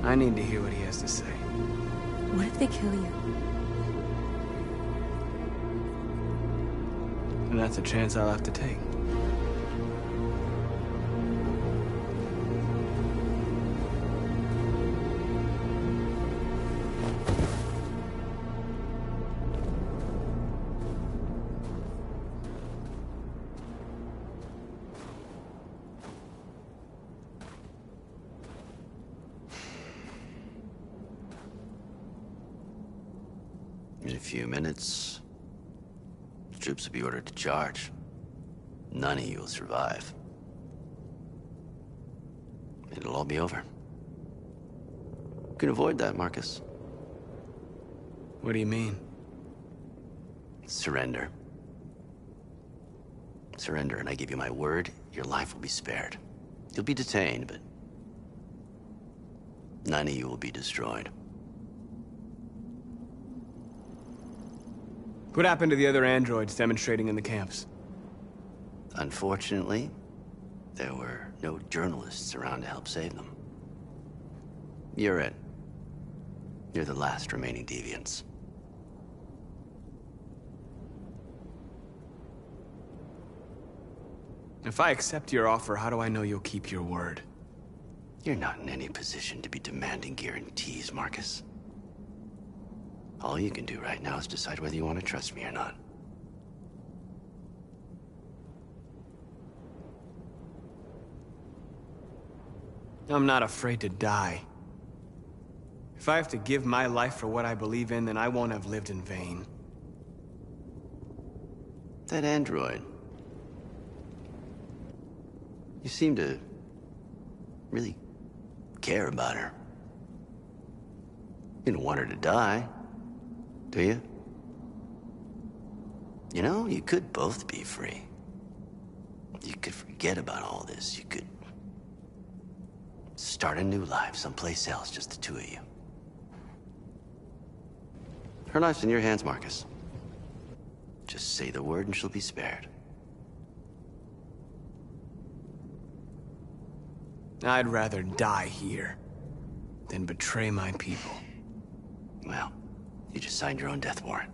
I need to hear what he has to say. What if they kill you? And that's a chance I'll have to take. In a few minutes, the troops will be ordered to charge. None of you will survive. It'll all be over. You can avoid that, Marcus. What do you mean? Surrender. Surrender, and I give you my word, your life will be spared. You'll be detained, but none of you will be destroyed. What happened to the other androids demonstrating in the camps? Unfortunately, there were no journalists around to help save them. You're it. You're the last remaining deviants. If I accept your offer, how do I know you'll keep your word? You're not in any position to be demanding guarantees, Marcus. All you can do right now is decide whether you want to trust me or not. I'm not afraid to die. If I have to give my life for what I believe in, then I won't have lived in vain. That android. You seem to really care about her. You don't want her to die, do you? You know, you could both be free. You could forget about all this. You could start a new life someplace else, just the two of you. Her life's in your hands, Marcus. Just say the word and she'll be spared. I'd rather die here than betray my people. Well, you just signed your own death warrant.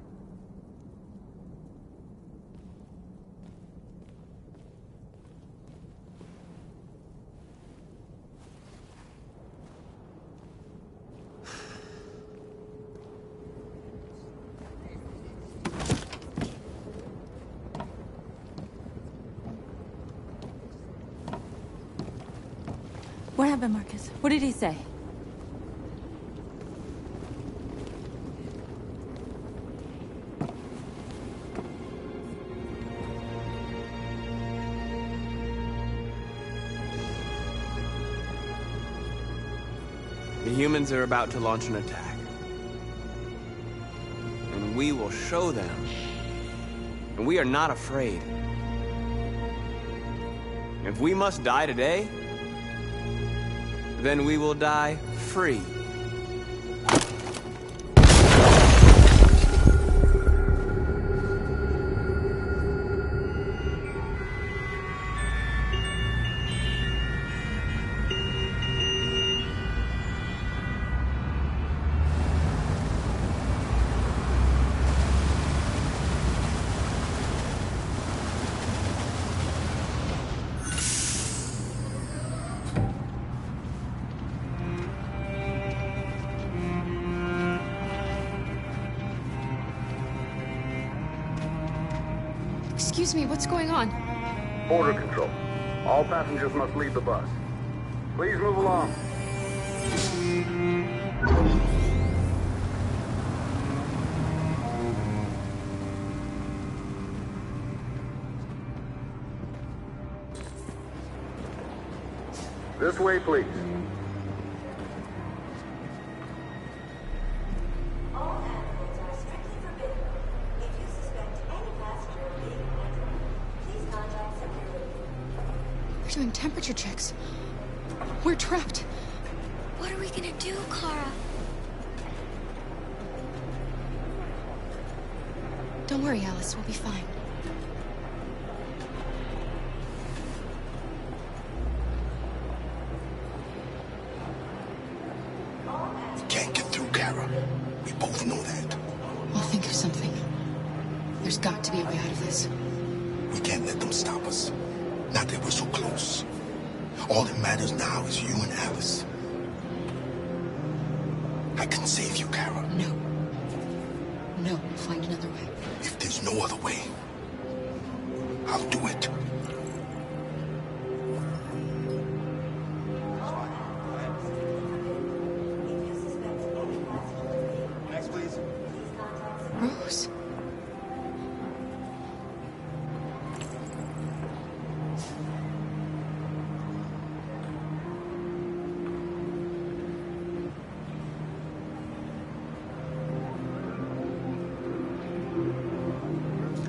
What happened, Marcus? What did he say? The humans are about to launch an attack. And we will show them. And we are not afraid. If we must die today, then we will die free. Excuse me, what's going on? Border control. All passengers must leave the bus. Please move along. This way, please. They're doing temperature checks. We're trapped. What are we gonna do, Kara? Don't worry, Alice. We'll be fine. We can't get through, Kara. We both know that. We'll think of something. There's got to be a way out of this. We can't let them stop us. Not that we're so close. All that matters now is you and Alice. I can save you, Kara. No. No, we'll find another way. If there's no other way, I'll do it. Next, please. Rose.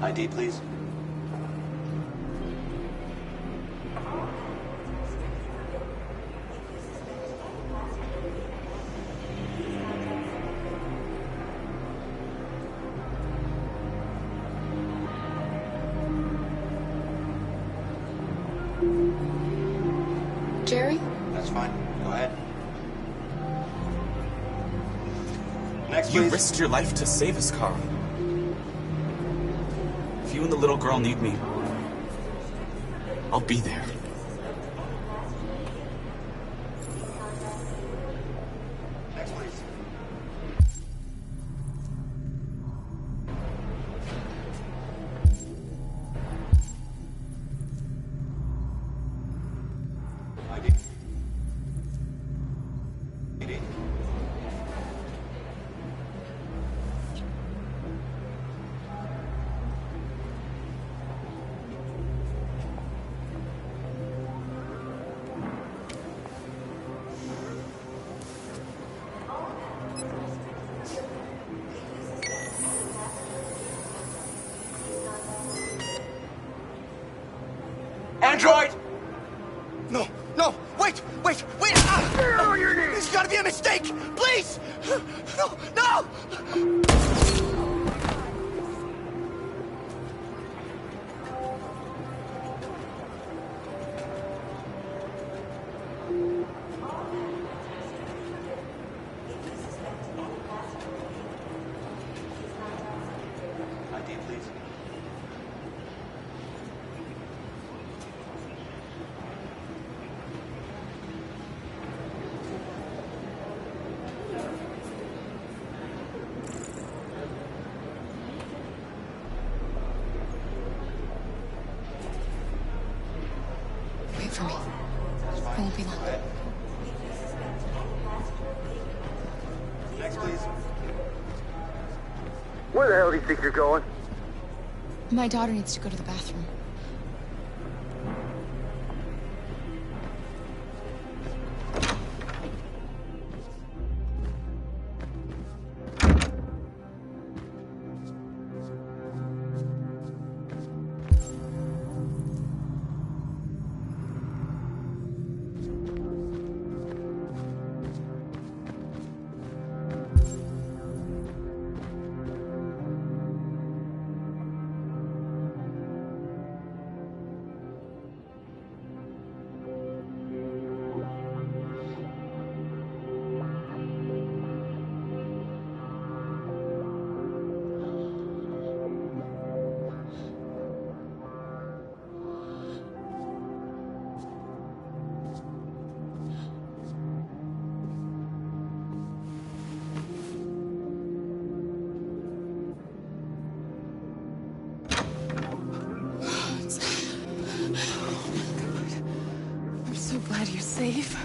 ID, please. Jerry? That's fine. Go ahead. Next, You please. risked your life to save us, Carl. If you and the little girl need me, I'll be there. Next, please. ID. ID. Android! No, no, wait! Ah! There's gotta be a mistake! Please! No, no! ID, please. Wait for me. I won't be long. Next, please. Where the hell do you think you're going? My daughter needs to go to the bathroom. I'm so glad you're safe.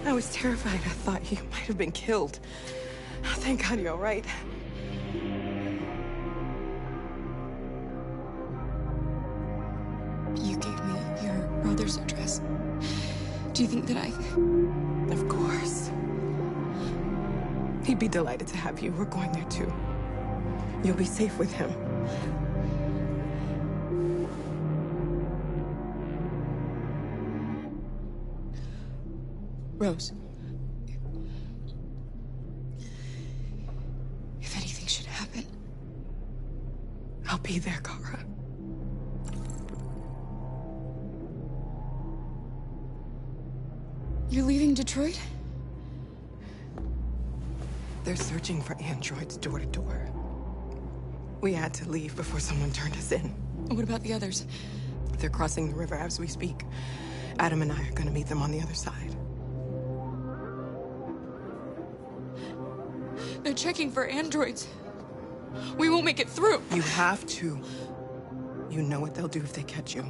I was terrified. I thought you might have been killed. Thank God you're all right. You gave me your brother's address. Do you think that I... Of course. He'd be delighted to have you. We're going there too. You'll be safe with him. Rose. If anything should happen... I'll be there, Kara. You're leaving Detroit? They're searching for androids door to door. We had to leave before someone turned us in. What about the others? They're crossing the river as we speak. Adam and I are gonna meet them on the other side. They're checking for androids. We won't make it through. You have to. You know what they'll do if they catch you.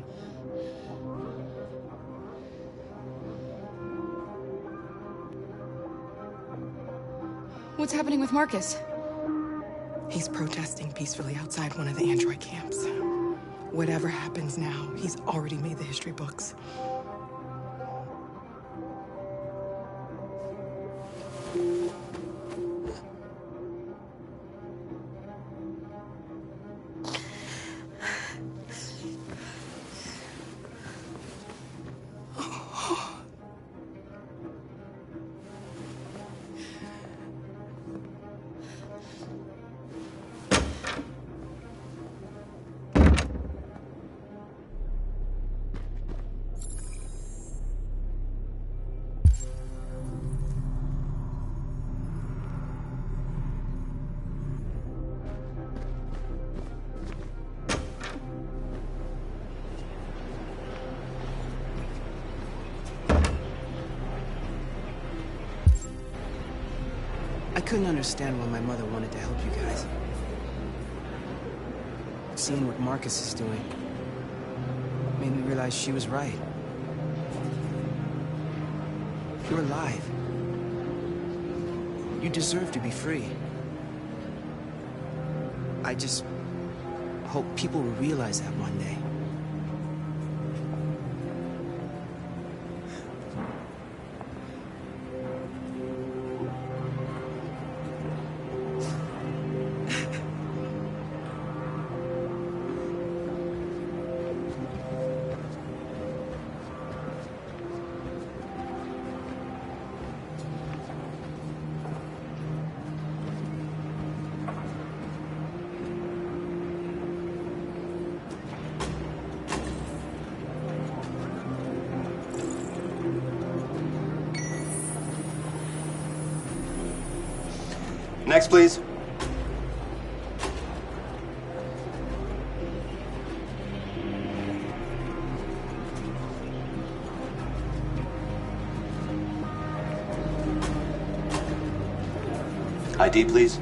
What's happening with Marcus? He's protesting peacefully outside one of the android camps. Whatever happens now, he's already made the history books. I couldn't understand why my mother wanted to help you guys. Seeing what Marcus is doing made me realize she was right. You're alive. You deserve to be free. I just hope people will realize that one day. Next, please. ID, please.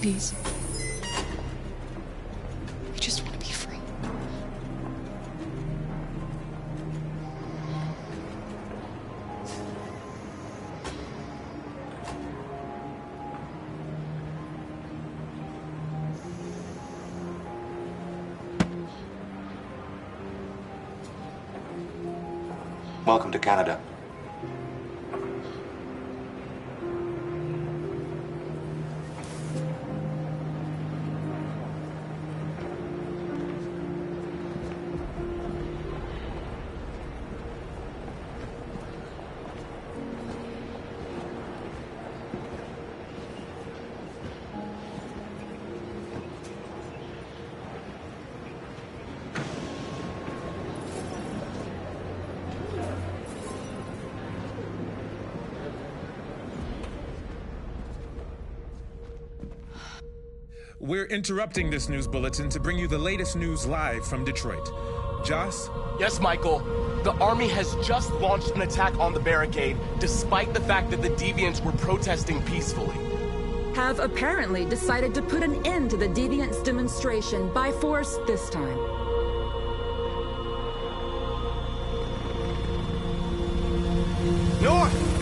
Please. I just want to be free. Welcome to Canada. We're interrupting this news bulletin to bring you the latest news live from Detroit. Joss? Yes, Michael. The Army has just launched an attack on the barricade, despite the fact that the Deviants were protesting peacefully. Have apparently decided to put an end to the Deviants' demonstration by force this time. North!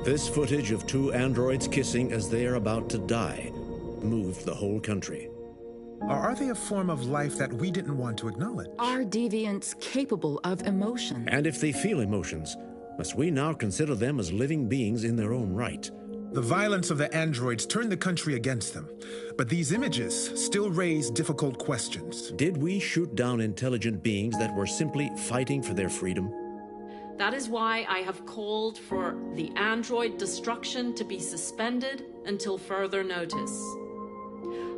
This footage of two androids kissing as they are about to die moved the whole country. Or are they a form of life that we didn't want to acknowledge? Are deviants capable of emotion? And if they feel emotions, must we now consider them as living beings in their own right? The violence of the androids turned the country against them, but these images still raise difficult questions. Did we shoot down intelligent beings that were simply fighting for their freedom? That is why I have called for the android destruction to be suspended until further notice.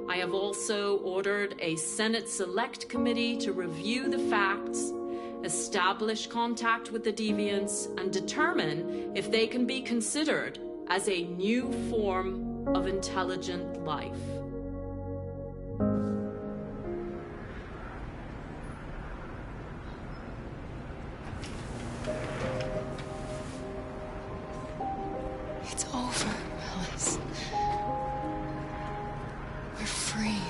I have also ordered a Senate Select Committee to review the facts, establish contact with the deviants, and determine if they can be considered as a new form of intelligent life. It's over, Alice. We're free.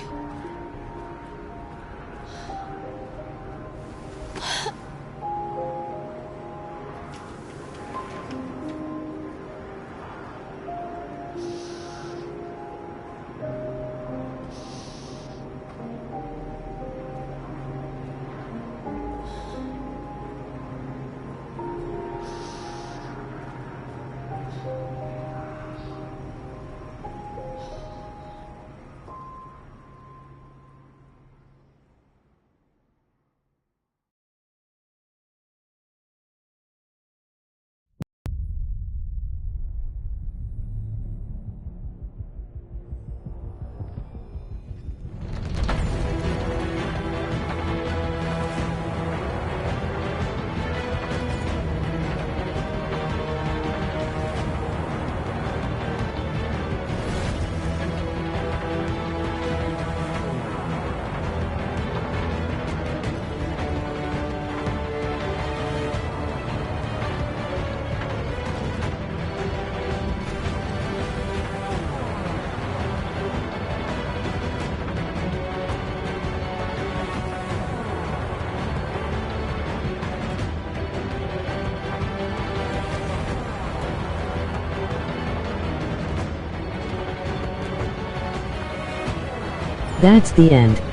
That's the end.